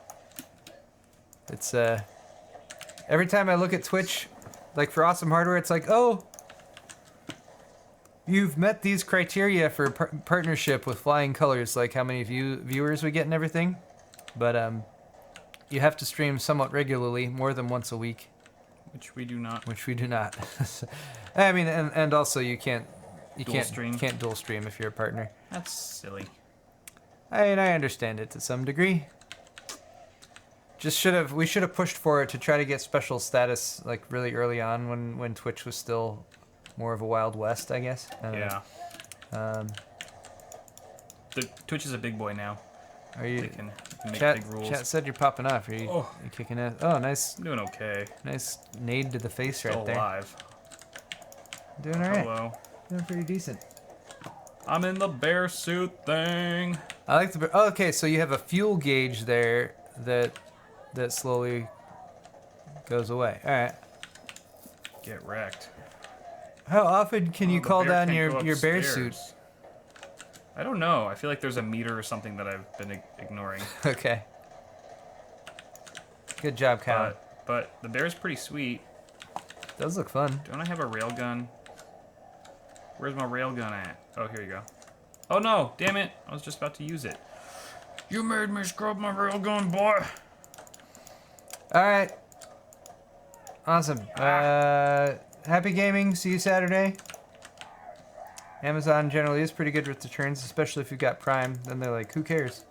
It's, every time I look at Twitch, like for Awesome Hardware, it's like, oh, you've met these criteria for partnership with Flying Colors, like how many viewers we get and everything. But you have to stream somewhat regularly, more than once a week. Which we do not. Which we do not. I mean, and also you can't dual stream if you're a partner. That's silly. I mean, I understand it to some degree. We should have pushed for it to try to get special status like really early on when Twitch was still more of a Wild West, I guess. Yeah. The Twitch is a big boy now. Are you? They can make Chat, big rules. Chat said you're popping off. Are you kicking ass? Oh, nice. I'm doing okay. Nice nade to the face Still right there. alive. Doing all right. Hello. Doing pretty decent. I'm in the bear suit thing. I like the. Oh, okay, so you have a fuel gauge there that slowly goes away. All right. Get wrecked. How often can you call down your bear upstairs. suit? I don't know. I feel like there's a meter or something that I've been ignoring. Okay. Good job, Kyle. But the bear's pretty sweet. Does look fun. Don't I have a railgun? Where's my railgun at? Oh, here you go. Oh no! Damn it! I was just about to use it. You made me scrub my railgun, boy. All right. Awesome. Happy gaming. See you Saturday. Amazon generally is pretty good with returns, especially if you've got Prime. Then they're like, who cares?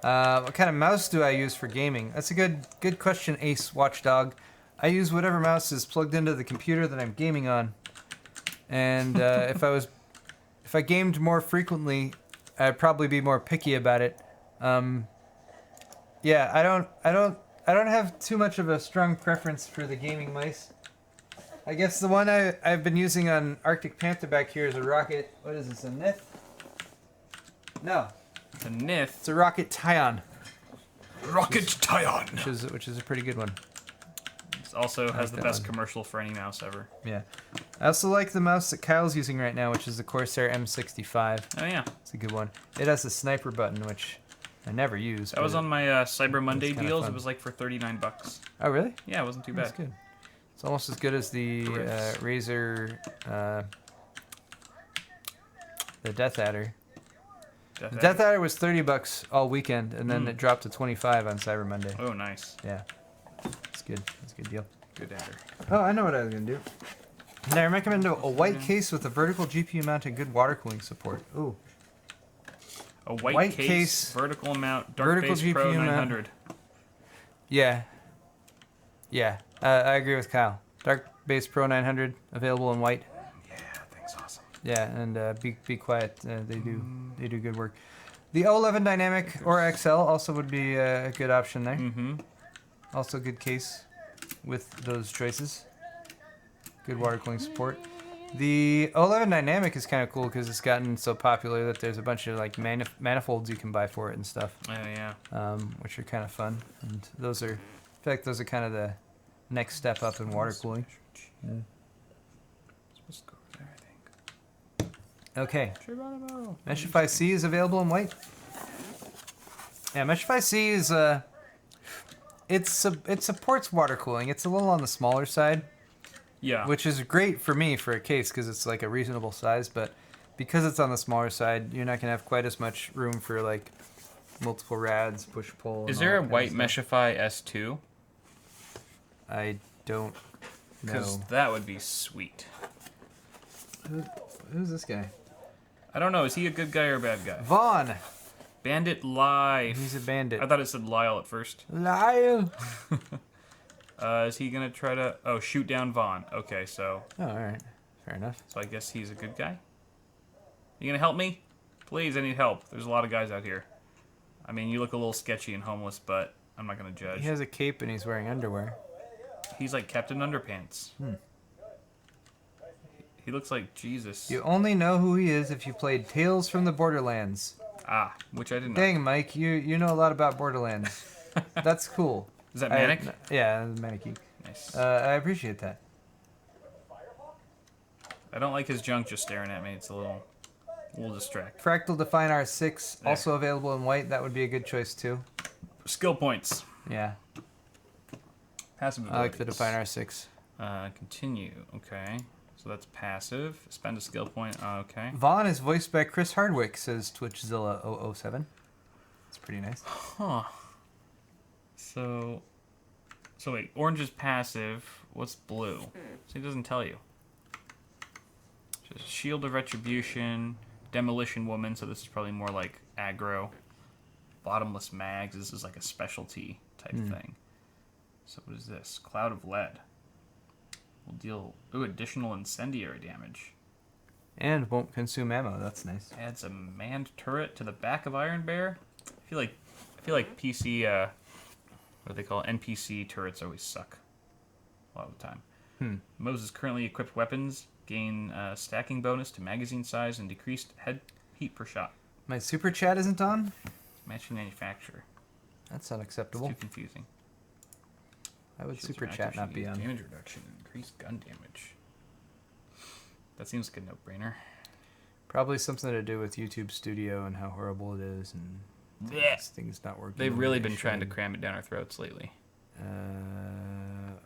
What kind of mouse do I use for gaming? That's a good question, Ace Watchdog. I use whatever mouse is plugged into the computer that I'm gaming on. And if I gamed more frequently, I'd probably be more picky about it. Yeah, I don't have too much of a strong preference for the gaming mice. I guess the one I've been using on Arctic Panther back here is a Rocket. What is this? A Nith? No. A Nith. It's a Rocket Tyon. Rocket Tyon. Which is a pretty good one. It also has the best commercial for any mouse ever. Yeah. I also like the mouse that Kyle's using right now, which is the Corsair M65. Oh yeah. It's a good one. It has a sniper button, which I never use. That was on my Cyber Monday deals. It was like for $39. Oh really? Yeah, it wasn't too bad. That's good. It's almost as good as the Razer, the Death Adder. The Death Adder was $30 all weekend, and then it dropped to 25 on Cyber Monday. Oh, nice. Yeah, it's good. That's a good deal. Good adder. Oh, I know what I was gonna do. And I recommend a white case with a vertical GPU mount and good water cooling support. Ooh. A white case, vertical mount, Dark vertical Base Pro GPU mount. 900. Yeah. Yeah, I agree with Kyle. Dark Base Pro 900 available in white. Yeah, that thing's awesome. Yeah, and be quiet. They do good work. The 011 Dynamic or XL also would be a good option there. Mm-hmm. Also good case with those choices. Good water cooling support. The 011 Dynamic is kind of cool because it's gotten so popular that there's a bunch of like manifolds you can buy for it and stuff. Oh yeah. Which are kind of fun. And those are, in fact, those are kind of the next step up in water cooling. Yeah. Supposed to go over there, I think. Okay. Meshify C is available in white. Yeah, Meshify C is it supports water cooling. It's a little on the smaller side. Yeah. Which is great for me for a case because it's like a reasonable size, but because it's on the smaller side, you're not gonna have quite as much room for like multiple rads, push pull. Is there a white Meshify S2? I don't know. Because that would be sweet. Who's this guy? I don't know. Is he a good guy or a bad guy? Vaughn. Bandit Live. He's a bandit. I thought it said Lyle at first. Lyle. Is he gonna try to shoot down Vaughn? Okay, so. Oh, all right. Fair enough. So I guess he's a good guy. You gonna help me? Please, I need help. There's a lot of guys out here. I mean, you look a little sketchy and homeless, but I'm not gonna judge. He has a cape and he's wearing underwear. He's like Captain Underpants. He looks like Jesus. You only know who he is if you played Tales from the Borderlands. Ah, which I didn't know. Dang, Mike, you know a lot about Borderlands. That's cool. Is that Manic? Yeah, Manic. Nice. I appreciate that. I don't like his junk just staring at me. It's a little distracting. Fractal Define R6, There. also available in white. That would be a good choice too. Skill points. Yeah, Passive I like the abilities. Define R6. Continue. Okay. So that's passive. Spend a skill point. Okay. Vaughn is voiced by Chris Hardwick, says TwitchZilla007. It's pretty nice. Huh. So wait, orange is passive. What's blue? So he doesn't tell you. Just Shield of Retribution, Demolition Woman, so this is probably more like aggro. Bottomless Mags, this is like a specialty type thing. So what is this? Cloud of Lead. Will deal additional incendiary damage. And won't consume ammo. That's nice. Adds a manned turret to the back of Iron Bear. I feel like PC what do they call it? NPC turrets always suck a lot of the time. Moses currently equipped weapons gain stacking bonus to magazine size and decreased head heat per shot. My super chat isn't on? Matching manufacturer. That's It's unacceptable. too confusing. Why would Shields super are chat active, not you be gain on? Damage reduction and increased gun damage. That seems like a no-brainer. Probably something to do with YouTube Studio and how horrible it is and Blech. things not working. They've the way really they been trying to should. cram it down our throats lately.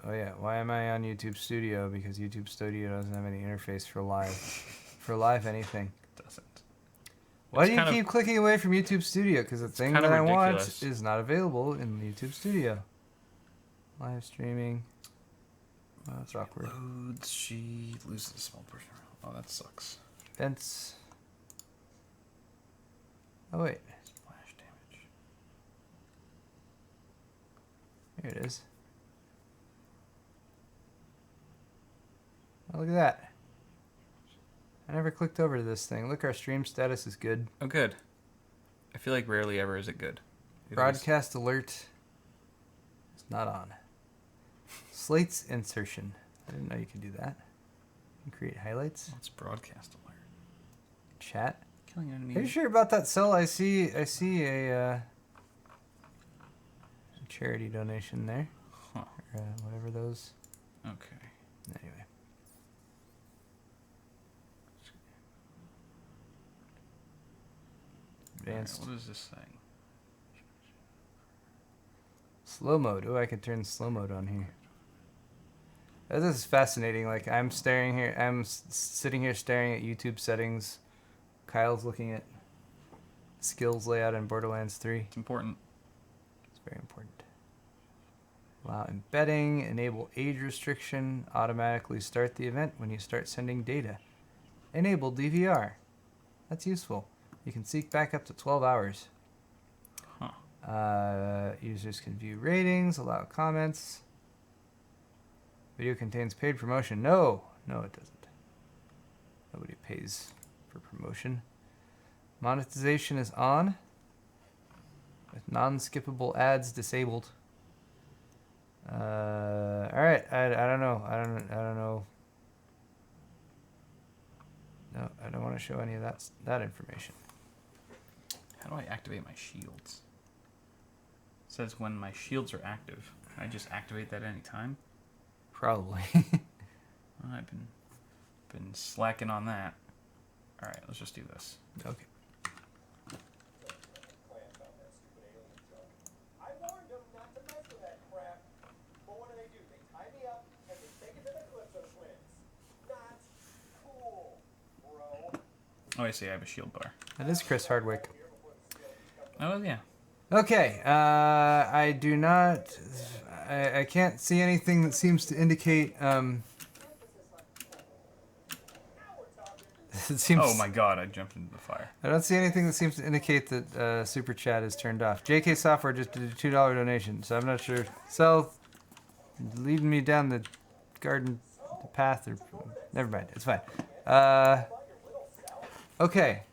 Oh yeah, why am I on YouTube Studio? Because YouTube Studio doesn't have any interface for live anything. It doesn't. Why It's do you kind of- keep clicking away from YouTube Studio? Because the thing kind that of I want ridiculous. is not available in YouTube Studio. Live streaming. Oh, that's awkward. Loads, she loses a small portion. Oh, that sucks. Vents. Oh wait, Splash damage. here it is. Oh, look at that. I never clicked over to this thing. Look, our stream status is good. Oh, good. I feel like rarely ever is it good. It Broadcast alert is not on. Slates insertion. I didn't know you could do that. You can create highlights. Let's broadcast alert. Chat. Killing Are you enemies. sure about that cell? I see a charity donation there. Huh. Or, whatever those. Okay. Anyway. Advanced. Alright, what is this thing? Slow mode. Oh, I can turn slow mode on here. This is fascinating. Like I'm staring here. I'm sitting here staring at YouTube settings. Kyle's looking at skills layout in Borderlands 3. It's important. It's very important. Allow embedding, enable age restriction, automatically start the event when you start sending data. Enable DVR. That's useful. You can seek back up to 12 hours. Huh. Users can view ratings, allow comments. Video contains paid promotion. No, it doesn't. Nobody pays for promotion. Monetization is on, with non-skippable ads disabled. All right. I don't know. I don't know. No, I don't want to show any of that information. How do I activate my shields? It says when my shields are active. Can I just activate that any time? Probably. Well, I've been slacking on that. All right, let's just do this. Okay. I warned them not to mess with that crap. But what do? They tie me up and they take it to the Calypso twins. Not cool, bro. Oh, I see. I have a shield bar. That is Chris Hardwick. Oh, yeah. Okay. I do not. I can't see anything that seems to indicate. It seems. Oh, my God. I jumped into the fire. I don't see anything that seems to indicate that Super Chat is turned off. JK Software just did a $2 donation, so I'm not sure. So, leading me down the garden path, or never mind. It's fine. Okay.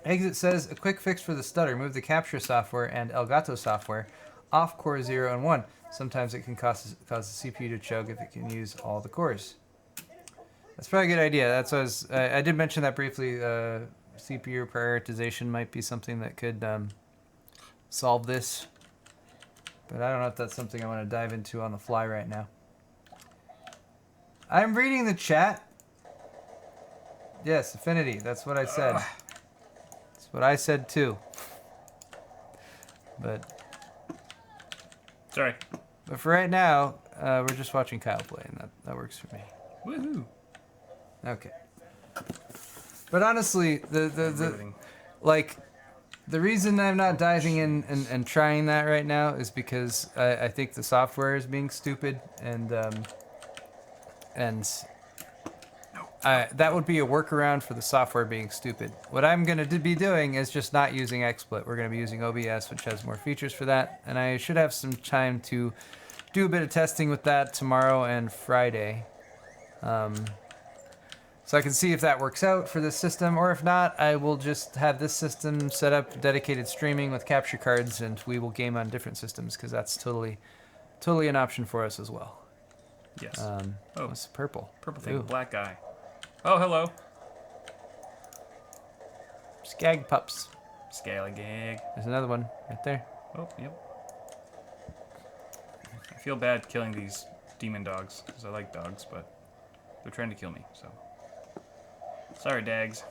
Exit says a quick fix for the stutter. Move the capture software and Elgato software off core 0 and 1. Sometimes it can cause the CPU to choke if it can use all the cores. That's probably a good idea. That's what I did mention that briefly. CPU prioritization might be something that could solve this, but I don't know if that's something I want to dive into on the fly right now. I'm reading the chat. Yes, Affinity. That's what I said. That's what I said too. But Sorry. for right now, we're just watching Kyle play, and that works for me. Woohoo. Okay. But honestly, the reason I'm not diving in and trying that right now is because I think the software is being stupid, and that would be a workaround for the software being stupid. What I'm going to be doing is just not using XSplit. We're going to be using OBS, which has more features for that, and I should have some time to do a bit of testing with that tomorrow and Friday. So I can see if that works out for this system, or if not, I will just have this system set up dedicated streaming with capture cards, and we will game on different systems, because that's totally an option for us as well. Yes. Oh, it's purple. Purple thing. Ooh. Black guy. Oh, hello. Skag pups. Scallygag. There's another one right there. Oh, yep. I feel bad killing these demon dogs, because I like dogs, but they're trying to kill me, so. Sorry, Dags.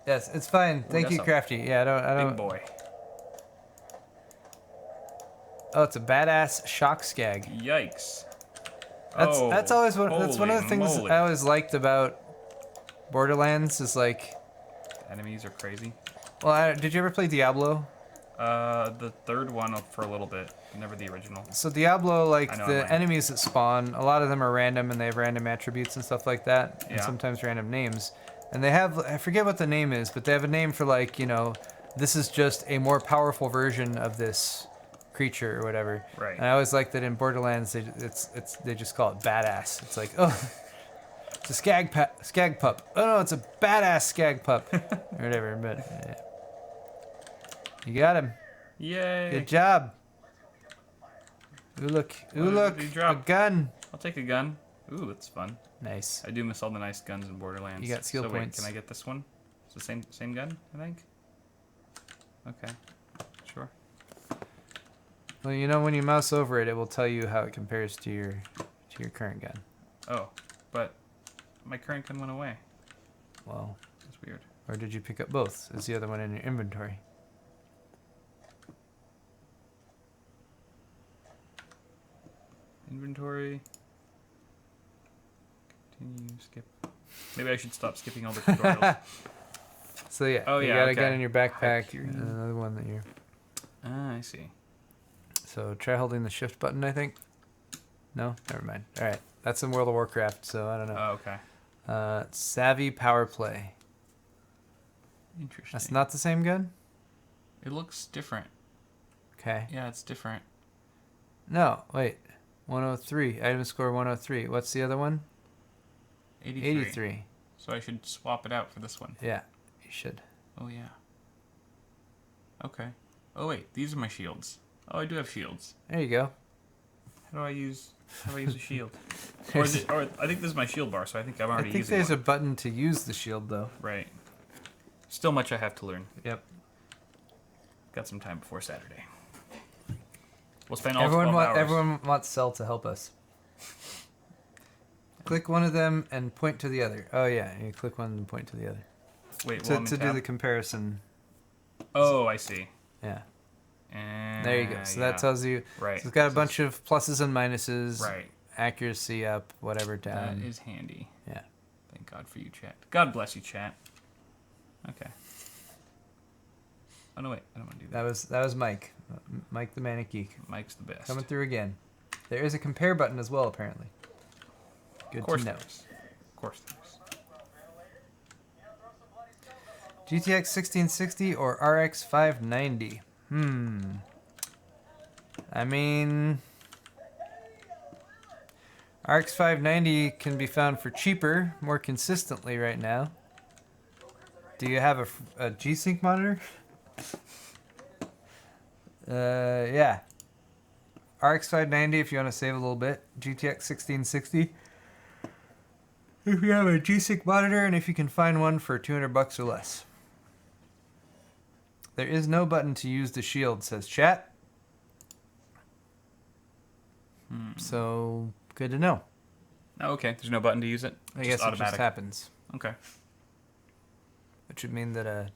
Yes, it's fine. Thank you, that's a Crafty. Yeah, I don't. Big boy. Oh, it's a badass shock skag. Yikes. That's always one. That's one of the holy things moly. I always liked about Borderlands is like. Enemies are crazy. Well, did you ever play Diablo? The third one for a little bit, never the original. So Diablo, like I know, the right. enemies that spawn, a lot of them are random and they have random attributes and stuff like that, and Yeah. sometimes random names. And they have, I forget what the name is, but they have a name for like, this is just a more powerful version of this creature or whatever. Right. And I always like that in Borderlands, they just call it badass. It's like, oh, it's a skag pup. Oh no, it's a badass skag pup or whatever. But yeah. You got him. Yay. Good job. Ooh, look. Ooh, What look. did he A drop? gun. I'll take a gun. Ooh, that's fun. Nice. I do miss all the nice guns in Borderlands. You got skill so wait, points. can I get this one? It's the same gun, I think. Okay. Sure. Well, when you mouse over it, it will tell you how it compares to your current gun. Oh, but my current gun went away. Well, That's weird. or did you pick up both? Is the other one in your inventory? Inventory. Continue, skip. Maybe I should stop skipping all the tutorials. So yeah, Oh, you yeah, got a okay. gun in your backpack. Hyperion. Another one that you're. I see. So try holding the shift button, I think. No, never mind. All right, that's in World of Warcraft, so I don't know. Oh, okay. Savvy power play. Interesting. That's not the same gun. It looks different. Okay. Yeah, it's different. No, wait. 103. Item score 103. What's the other one? 83. 83. So I should swap it out for this one. Yeah, you should. Oh, yeah. Okay. Oh, wait. These are my shields. Oh, I do have shields. There you go. How do I use a shield? Or I think this is my shield bar, so I think I'm I already think using there's one. a button to use the shield, though. Right. Still much I have to learn. Yep. Got some time before Saturday. We'll spend all 12 hours. Everyone wants Cell to help us. Click one of them and point to the other. Oh yeah, you click one and point to the other. Wait, To, well, to do the comparison. Oh, I see. Yeah. And There you go. So that tells you. Right. So it's got a bunch of pluses and minuses. Right. Accuracy up, whatever down. That is handy. Yeah. Thank God for you, chat. God bless you, chat. Okay. Oh no, wait. I don't want to do that. That was Mike. Mike the Manic Geek. Mike's the best. Coming through again. There is a compare button as well, apparently. Good Of course to know. there is. Of course there is. GTX 1660 or RX 590? I mean, RX 590 can be found for cheaper, more consistently right now. Do you have a G-Sync monitor? Yeah. RX 590 if you want to save a little bit. GTX 1660 if you have a G-Sync monitor and if you can find one for $200 or less. There is no button to use the shield, says chat. So, good to know. Oh, okay. There's no button to use it. I guess it just happens. Okay. Which would mean that a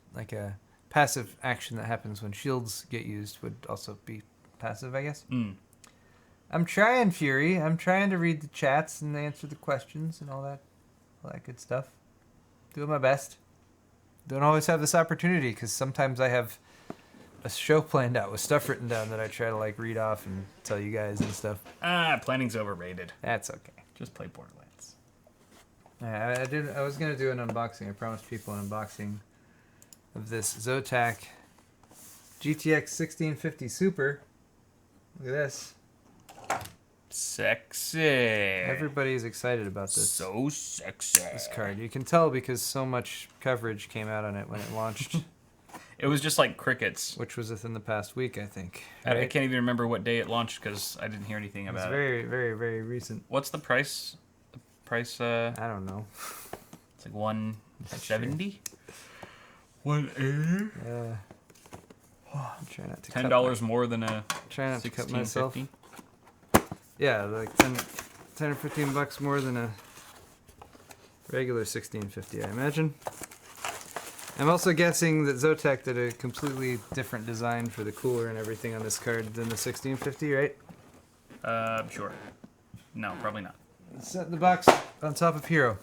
passive action that happens when shields get used would also be passive, I guess. I'm trying, Fury. I'm trying to read the chats and answer the questions and all that good stuff. Doing my best. Don't always have this opportunity because sometimes I have a show planned out with stuff written down that I try to read off and tell you guys and stuff. Planning's overrated. That's okay. Just play Borderlands. I was gonna do an unboxing. I promised people an unboxing of this Zotac GTX 1650 Super. Look at this. Sexy. Everybody's excited about this. So sexy. This card. You can tell because so much coverage came out on it when it launched, It was just like crickets. which was within the past week, I think. I Right? can't even remember what day it launched because I didn't hear anything It's about it. very, very, very recent. What's the price? The price, I don't know. it's like 170? 180? I'm trying not to $10 more than a Try not to cut myself. 1650. Yeah, like 10 or $15 more than a regular 1650, I imagine. I'm also guessing that Zotac did a completely different design for the cooler and everything on this card than the 1650, right? Sure. No, probably not. Set the box on top of Hero.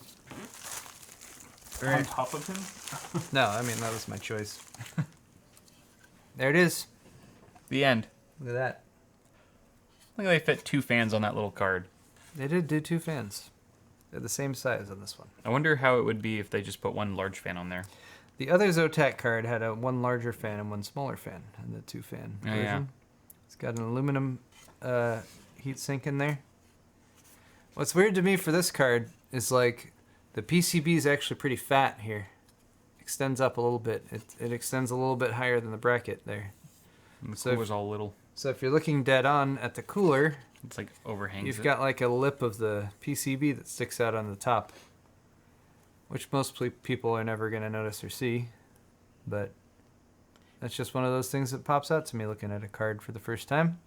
On top of him? No, I mean, that was my choice. There it is. The end. Look at that. I think they fit 2 fans on that little card. They did do 2 fans. They're the same size on this one. I wonder how it would be if they just put 1 large fan on there. The other Zotac card had a 1 larger fan and 1 smaller fan in the 2-fan version. Yeah. It's got an aluminum heat sink in there. What's weird to me for this card is the PCB is actually pretty fat here. Extends up a little bit. It extends a little bit higher than the bracket there. And the So cooler's all little. So if you're looking dead on at the cooler, It's like overhangs you've it. got a lip of the PCB that sticks out on the top, which most people are never going to notice or see, but that's just one of those things that pops out to me looking at a card for the first time.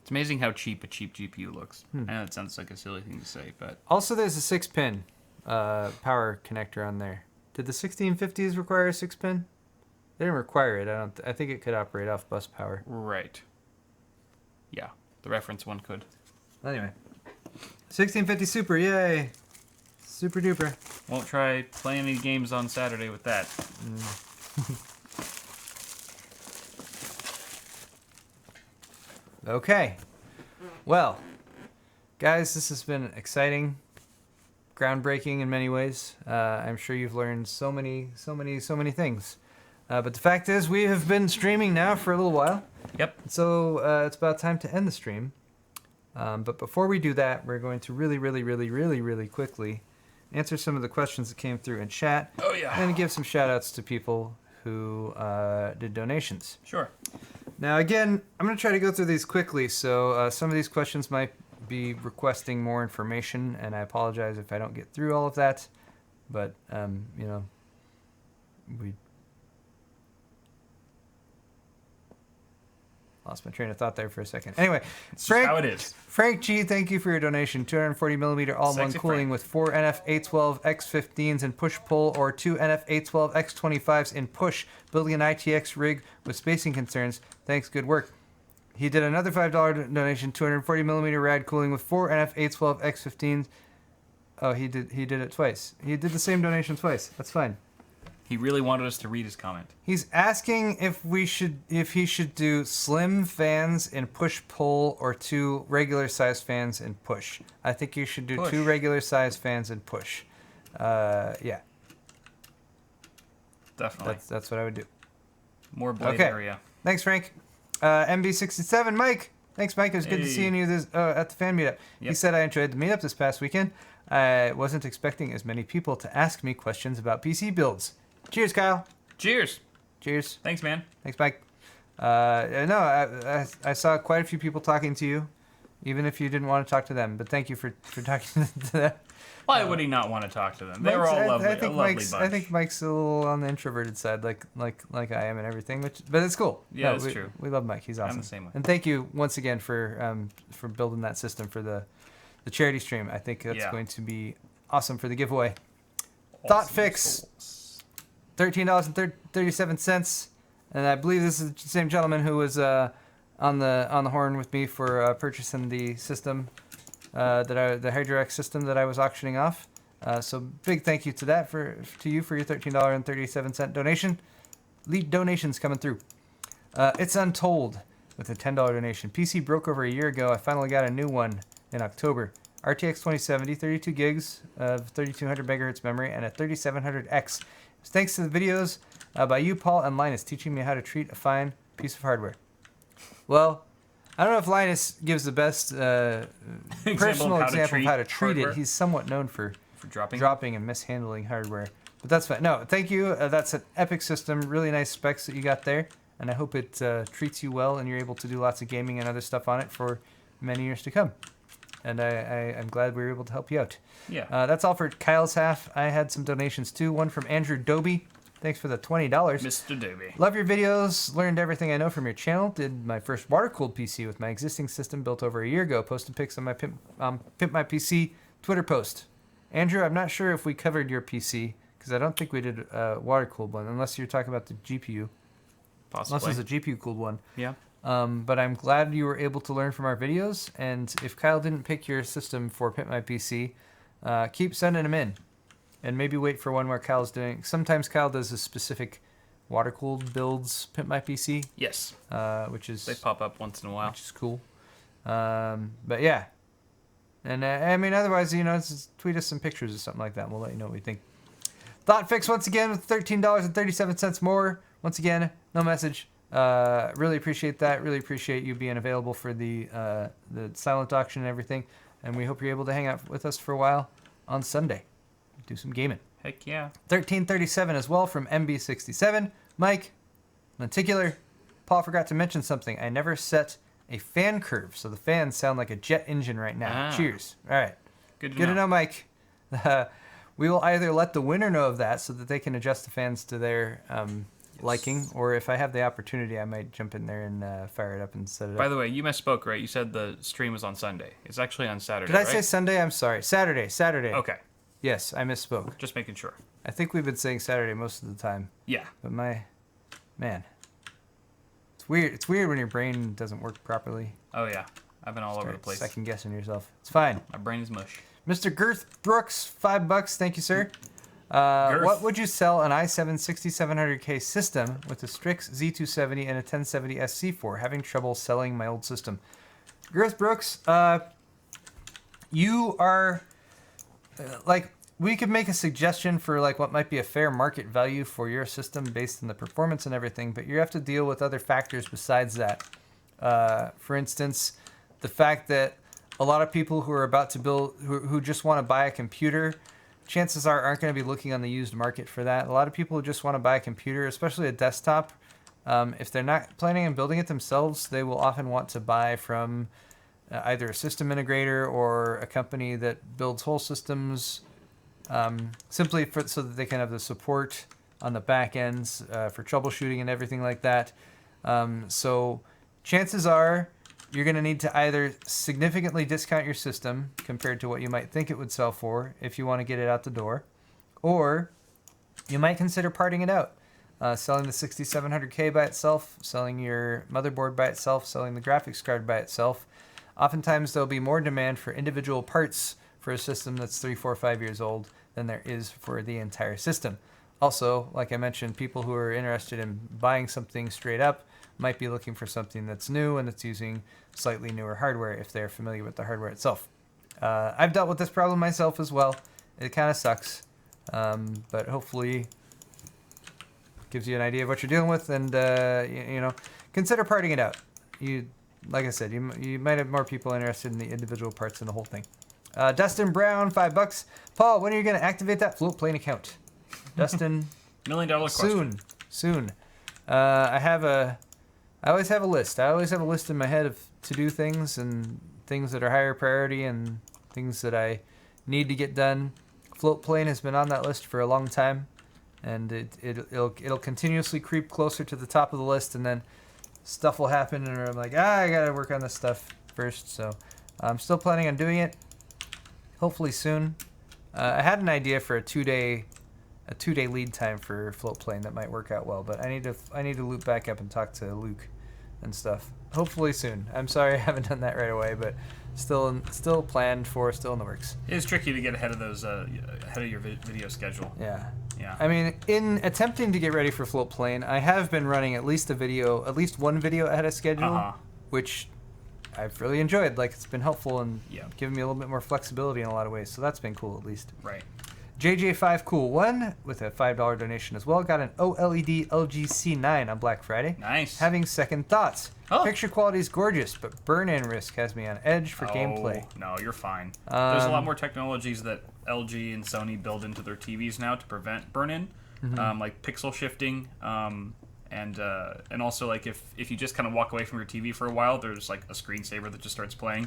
It's amazing how cheap a cheap GPU looks. I know it sounds like a silly thing to say, but Also, there's a 6-pin power connector on there. Did the 1650s require a 6-pin? They didn't require it. I think it could operate off bus power. right. Yeah, the reference one could. Anyway, 1650 Super, yay! Super duper. Won't try playing any games on Saturday with that. Okay. Well, guys, this has been exciting, groundbreaking in many ways. I'm sure you've learned so many things. But the fact is, we have been streaming now for a little while. Yep. So it's about time to end the stream. But before we do that, we're going to really quickly answer some of the questions that came through in chat. Oh, yeah. And give some shout outs to people who did donations. Sure. Now, again, I'm going to try to go through these quickly. So some of these questions might be requesting more information, and I apologize if I don't get through all of that. But, you know, we lost my train of thought there for a second. Anyway, It's Frank, just how it is. Frank G, thank you for your donation. 240 millimeter all-in-one Sexy cooling Frank. with 4 NF812 X15s in push-pull or 2 NF812 X25s in push. Building an ITX rig with spacing concerns. Thanks, good work. He did another $5 donation, 240 millimeter rad cooling with 4 NF812 X15s. Oh, he did it twice. He did the same donation twice. That's fine. He really wanted us to read his comment. He's asking if he should do slim fans in push-pull or 2 regular size fans in push. I think you should do Push. 2 regular size fans in push. Yeah, Definitely. that's what I would do. More blade Okay. area. Thanks, Frank. MB67, Mike. Thanks, Mike. It was good to Hey. seeing you at the fan meetup. He Yep. said I enjoyed the meetup this past weekend. I wasn't expecting as many people to ask me questions about PC builds. Cheers, Kyle. Cheers. Cheers. Thanks, man. Thanks, Mike. No, I saw quite a few people talking to you, even if you didn't want to talk to them. But thank you for talking to them. Why would he not want to talk to them? They were all lovely. I think a lovely Mike's. bunch. I think Mike's a little on the introverted side, like I am and everything. But it's cool. Yeah, No, it's we, true. We love Mike. He's awesome. the same way. And thank you once again for building that system for the charity stream. I think that's Yeah. going to be awesome for the giveaway. Awesome Thought Fix. souls. $13.37, and I believe this is the same gentleman who was on the horn with me for purchasing the system the HydroX system that I was auctioning off. So big thank you to you for your $13.37 donation. Lead donations coming through. It's Untold with a $10 donation. PC broke over a year ago. I finally got a new one in October. RTX 2070, 32 gigs of 3200 megahertz memory, and a 3700X. Thanks to the videos by you, Paul, and Linus teaching me how to treat a fine piece of hardware. Well, I don't know if Linus gives the best personal example of how to treat it. hardware. He's somewhat known for dropping. and mishandling hardware. But that's fine. No, thank you. That's an epic system. Really nice specs that you got there. And I hope it treats you well and you're able to do lots of gaming and other stuff on it for many years to come. And I'm glad we were able to help you out. Yeah. That's all for Kyle's half. I had some donations too. One from Andrew Doby. Thanks for the $20. Mr. Doobie. Love your videos. Learned everything I know from your channel. Did my first water-cooled PC with my existing system built over a year ago. Posted pics on my Pimp My PC Twitter post. Andrew, I'm not sure if we covered your PC because I don't think we did a water-cooled one unless you're talking about the GPU. Possibly. Unless it's a GPU-cooled one. Yeah. But I'm glad you were able to learn from our videos. And if Kyle didn't pick your system for Pimp My PC, keep sending them in. And maybe wait for one where Kyle's doing... Sometimes Kyle does a specific water-cooled builds Pimp My PC. Yes. Which is... They pop up once in a while. Which is cool. But yeah. And I mean, otherwise, just tweet us some pictures or something like that. And we'll let you know what we think. Thought Fix once again with $13.37 more. Once again, no message. Really appreciate that. Really appreciate you being available for the silent auction and everything. And we hope you're able to hang out with us for a while on Sunday. Do some gaming. Heck yeah. 1337 as well from MB67. Mike, lenticular. Paul forgot to mention something. I never set a fan curve, so the fans sound like a jet engine right now. Ah. Cheers. All right. Good to know, Mike. We will either let the winner know of that so that they can adjust the fans to their liking, or if I have the opportunity, I might jump in there and fire it up and set it By up. the way, you misspoke, right? You said the stream was on Sunday. It's actually on Saturday, Did I right? say Sunday? I'm sorry. Saturday. Okay. Yes, I misspoke. Just making sure. I think we've been saying Saturday most of the time. Yeah. But man, it's weird. It's weird when your brain doesn't work properly. Oh, yeah. I've been all over the place. Second guessing yourself. It's fine. My brain is mush. Mr. Girth Brooks, $5. Thank you, sir. What would you sell an i7 6700K system with a Strix Z270 and a 1070 SC for? Having trouble selling my old system. Girth Brooks, you are we could make a suggestion for like what might be a fair market value for your system based on the performance and everything, but you have to deal with other factors besides that. For instance, the fact that a lot of people who are about to build, who just want to buy a computer, chances aren't going to be looking on the used market for that. A lot of people who just want to buy a computer, especially a desktop, if they're not planning on building it themselves, they will often want to buy from either a system integrator or a company that builds whole systems, simply so that they can have the support on the back ends for troubleshooting and everything like that. So chances are you're going to need to either significantly discount your system compared to what you might think it would sell for if you want to get it out the door, or you might consider parting it out, selling the 6700K by itself, selling your motherboard by itself, selling the graphics card by itself. Oftentimes there'll be more demand for individual parts for a system that's 3, 4, 5 years old than there is for the entire system. Also, like I mentioned, people who are interested in buying something straight up might be looking for something that's new and that's using slightly newer hardware if they're familiar with the hardware itself. I've dealt with this problem myself as well. It kind of sucks, but hopefully gives you an idea of what you're dealing with, and consider parting it out. Like I said, you might have more people interested in the individual parts than the whole thing. Dustin Brown, $5. Paul, when are you going to activate that float plane account? Dustin, $1 million question. Soon. I always have a list. I always have a list in my head of to-do things and things that are higher priority and things that I need to get done. Float plane has been on that list for a long time, and it'll continuously creep closer to the top of the list, and then stuff will happen, and I'm like, I gotta work on this stuff first. So I'm still planning on doing it. Hopefully soon. I had an idea for a two-day lead time for float plane that might work out well, but I need to loop back up and talk to Luke and stuff. Hopefully soon. I'm sorry I haven't done that right away, but still planned for, still in the works. It is tricky to get ahead of those ahead of your video schedule. Yeah. Yeah. I mean, in attempting to get ready for float plane, I have been running at least one video ahead of schedule, which I've really enjoyed. Like, it's been helpful and given me a little bit more flexibility in a lot of ways. So that's been cool, at least. Right. JJ5 Cool 1 with a $5 donation as well. Got an OLED LG C9 on Black Friday. Nice. Having second thoughts. Oh. Picture quality is gorgeous, but burn-in risk has me on edge for gameplay. No, you're fine. There's a lot more technologies that LG and Sony build into their TVs now to prevent burn-in, like pixel shifting, and also like if you just kind of walk away from your TV for a while, there's like a screensaver that just starts playing,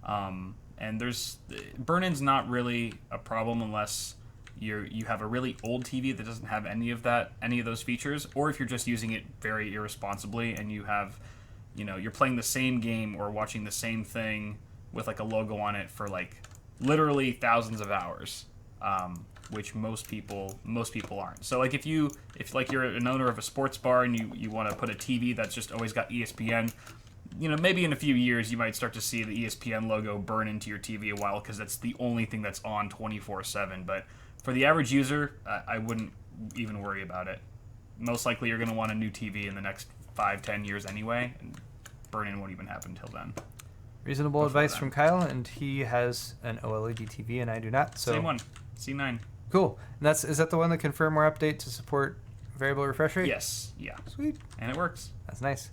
and there's burn-in's not really a problem unless you have a really old TV that doesn't have any of those features, or if you're just using it very irresponsibly and you have, you're playing the same game or watching the same thing with like a logo on it for like literally thousands of hours, which most people aren't. So like if you're an owner of a sports bar and you want to put a TV that's just always got ESPN, maybe in a few years you might start to see the ESPN logo burn into your TV a while because that's the only thing that's on 24/7. But for the average user, I wouldn't even worry about it. Most likely you're going to want a new TV in the next 5-10 years anyway, and burn-in won't even happen until then. Reasonable advice from Kyle, and he has an OLED TV and I do not. So same one, C9. Cool. And is that the one that can firmware update to support variable refresh rate? Yes. Yeah. Sweet. And it works. That's nice.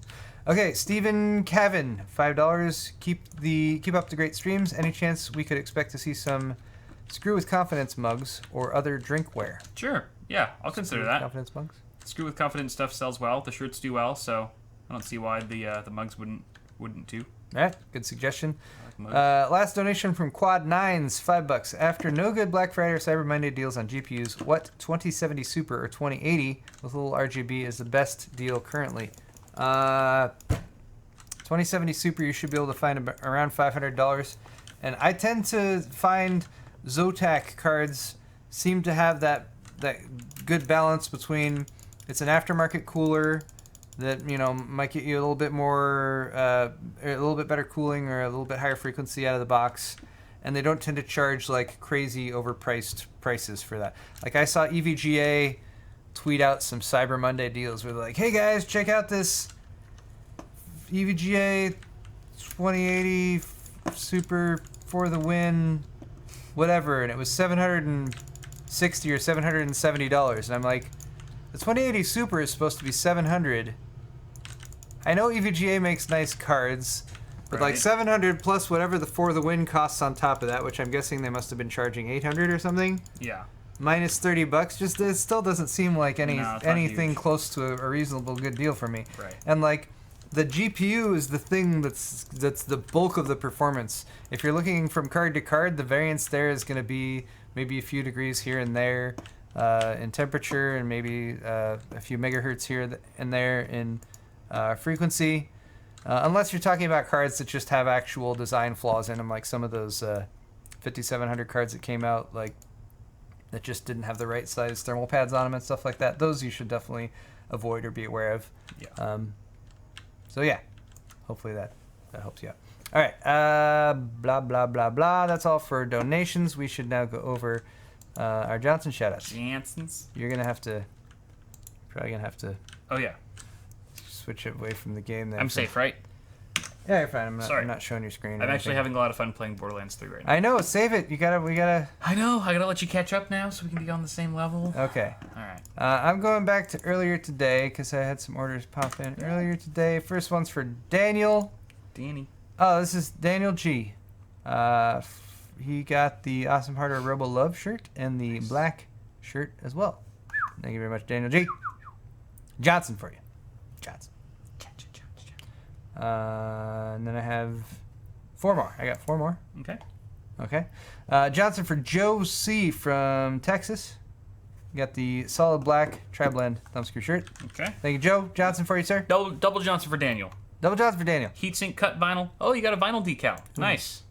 Okay, Stephen Cavan, $5. Keep up the great streams. Any chance we could expect to see some Screw with Confidence mugs or other drinkware? Sure. Yeah, I'll consider that. Confidence mugs. Screw with Confidence stuff sells well. The shirts do well, so I don't see why the mugs wouldn't too. All right, good suggestion. I like mugs. Last donation from Quad Nines, $5. After no good Black Friday or Cyber Monday deals on GPUs, what 2070 Super or 2080 with a little RGB is the best deal currently? 2070 Super you should be able to find around $500, and I tend to find Zotac cards seem to have that good balance between it's an aftermarket cooler that might get you a little bit more, a little bit better cooling or a little bit higher frequency out of the box, and they don't tend to charge like crazy overpriced prices for that. Like I saw EVGA tweet out some Cyber Monday deals where they're like, "Hey guys, check out this EVGA 2080 Super for the win, whatever," and it was $760 or $770, and I'm like, the 2080 Super is supposed to be $700. I know EVGA makes nice cards, but like $700 plus whatever the For the Win costs on top of that, which I'm guessing they must have been charging $800 or something. Yeah. Minus $30, just it still doesn't seem like anything huge. close to a reasonable good deal for me. Right. And like the GPU is the thing that's the bulk of the performance. If you're looking from card to card, the variance there is going to be maybe a few degrees here and there in temperature, and maybe a few megahertz here and there in frequency. Unless you're talking about cards that just have actual design flaws in them, like some of those 5700 cards that came out, like that just didn't have the right size thermal pads on them and stuff like that. Those you should definitely avoid or be aware of. Yeah. So yeah, hopefully that helps you out. All right, blah blah blah blah. That's all for donations. We should now go over our Johnson shoutouts. Jansons. You're probably gonna have to Oh yeah. switch it away from the game. There I'm safe, right? Yeah, you're fine. Sorry. I'm not showing your screen. or I'm actually anything. having a lot of fun playing Borderlands 3 right now. I know. Save it. We gotta. I know. I gotta let you catch up now so we can be on the same level. Okay. All right. I'm going back to earlier today because I had some orders pop in earlier today. First one's for Daniel. Danny. Oh, this is Daniel G. He got the Awesome Harder Robo Love shirt and the black shirt as well. Thank you very much, Daniel G. Johnson for you. Johnson. And then I have 4 more. I got 4 more. Okay. Okay. Johnson for Joe C. from Texas. Got the solid black Tri-Blend thumbscrew shirt. Okay. Thank you, Joe. Johnson for you, sir. Double Johnson for Daniel. Double Johnson for Daniel. Heatsink cut vinyl. Oh, you got a vinyl decal. Nice.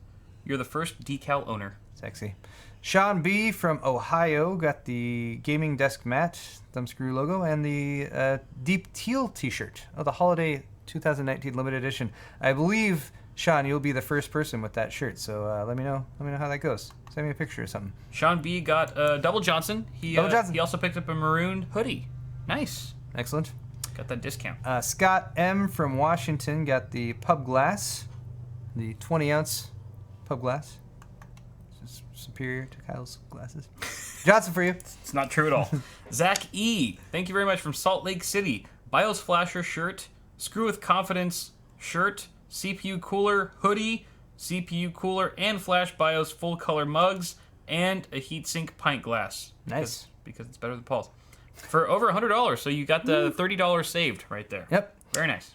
You're the first decal owner. Sexy. Sean B. from Ohio got the gaming desk mat thumbscrew logo and the deep teal T-shirt. Oh, the holiday 2019 limited edition. I believe, Sean, you'll be the first person with that shirt. So let me know how that goes. Send me a picture or something. Sean B got Double Johnson. Double Johnson. He also picked up a maroon hoodie. Nice. Excellent. Got that discount. Scott M. from Washington got the pub glass, the 20-ounce pub glass. This is superior to Kyle's glasses. Johnson for you. It's not true at all. Zach E. Thank you very much from Salt Lake City. BIOS Flasher shirt, Screw with Confidence shirt, CPU cooler hoodie, CPU cooler and Flash BIOS full color mugs, and a heatsink pint glass. Nice. Because it's better than Paul's. For over $100, so you got the $30 saved right there. Yep. Very nice.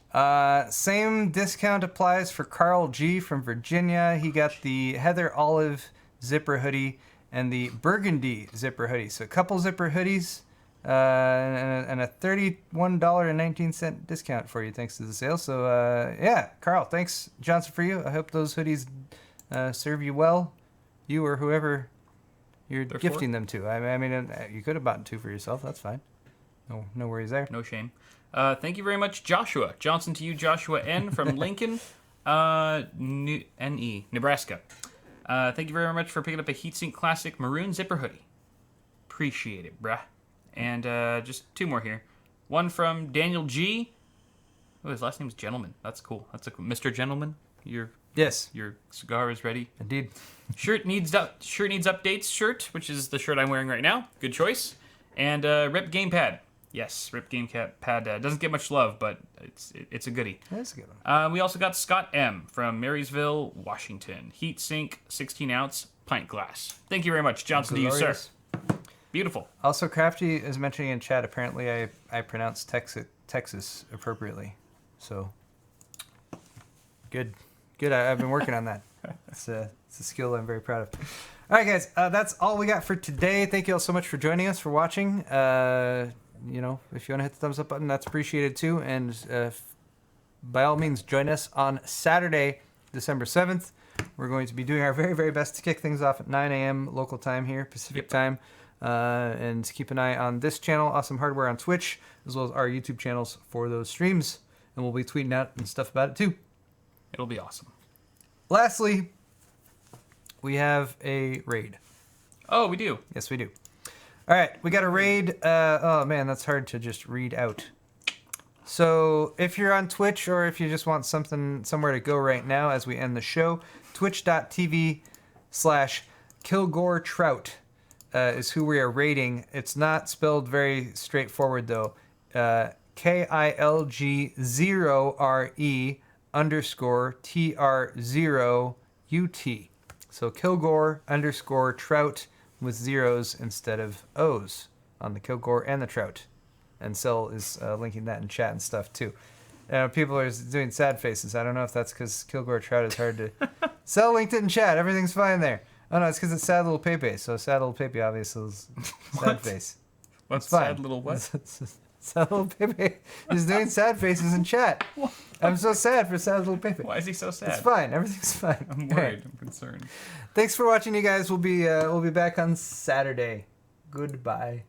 Same discount applies for Carl G. from Virginia. He got the Heather Olive zipper hoodie and the Burgundy zipper hoodie. So a couple zipper hoodies and a $31.19 discount for you thanks to the sale. So yeah, Carl, thanks, Johnson, for you. I hope those hoodies serve you well, you or whoever you're gifting them to. I mean, you could have bought 2 for yourself. That's fine. No worries there. No shame. Thank you very much, Joshua. Johnson to you, Joshua N. from Lincoln, NE, Nebraska. Thank you very much for picking up a Heatsink Classic maroon zipper hoodie. Appreciate it, bruh. And just 2 more here. One from Daniel G. Oh, his last name's Gentleman. That's cool. That's a Mr. Gentleman. Yes, Your cigar is ready. indeed. Shirt needs updates shirt, which is the shirt I'm wearing right now. Good choice. And Rip Gamepad. Yes, Rip Gamepad doesn't get much love, but it's a goodie. That's a good one. We also got Scott M. from Marysville, Washington. Heatsink 16-ounce pint glass. Thank you very much, Johnson, to you, sir. Glorious. Beautiful. Also, Crafty is mentioning in chat, apparently I pronounced Texas appropriately. So, good. I've been working on that. It's a skill I'm very proud of. All right, guys, that's all we got for today. Thank you all so much for joining us, for watching. If you want to hit the thumbs up button, that's appreciated too. And by all means, join us on Saturday, December 7th. We're going to be doing our very, very best to kick things off at 9 a.m. local time here, Pacific time. And keep an eye on this channel, Awesome Hardware, on Twitch, as well as our YouTube channels for those streams. And we'll be tweeting out and stuff about it too. It'll be awesome. Lastly, we have a raid. Oh, we do. Yes, we do. All right, we got a raid. Oh man, that's hard to just read out. So if you're on Twitch, or if you just want somewhere to go right now as we end the show, twitch.tv/KilgoreTrout is who we are raiding. It's not spelled very straightforward though. KILG0RE_TR0UT. So Kilgore_Trout with zeros instead of O's on the Kilgore and the Trout. And Sil is linking that in chat and stuff too. People are doing sad faces. I don't know if that's because Kilgore Trout is hard to... Sil linked it in chat. Everything's fine there. Oh no, it's because it's Sad Little Pepe. So Sad Little Pepe obviously is sad face. What's It's fine. sad little what? Sad Little Pepe is doing sad faces in chat. I'm so sad for Sad Little Pepe. Why is he so sad? It's fine. Everything's fine. I'm All right. worried. I'm concerned. Thanks for watching, you guys. We'll be back on Saturday. Goodbye.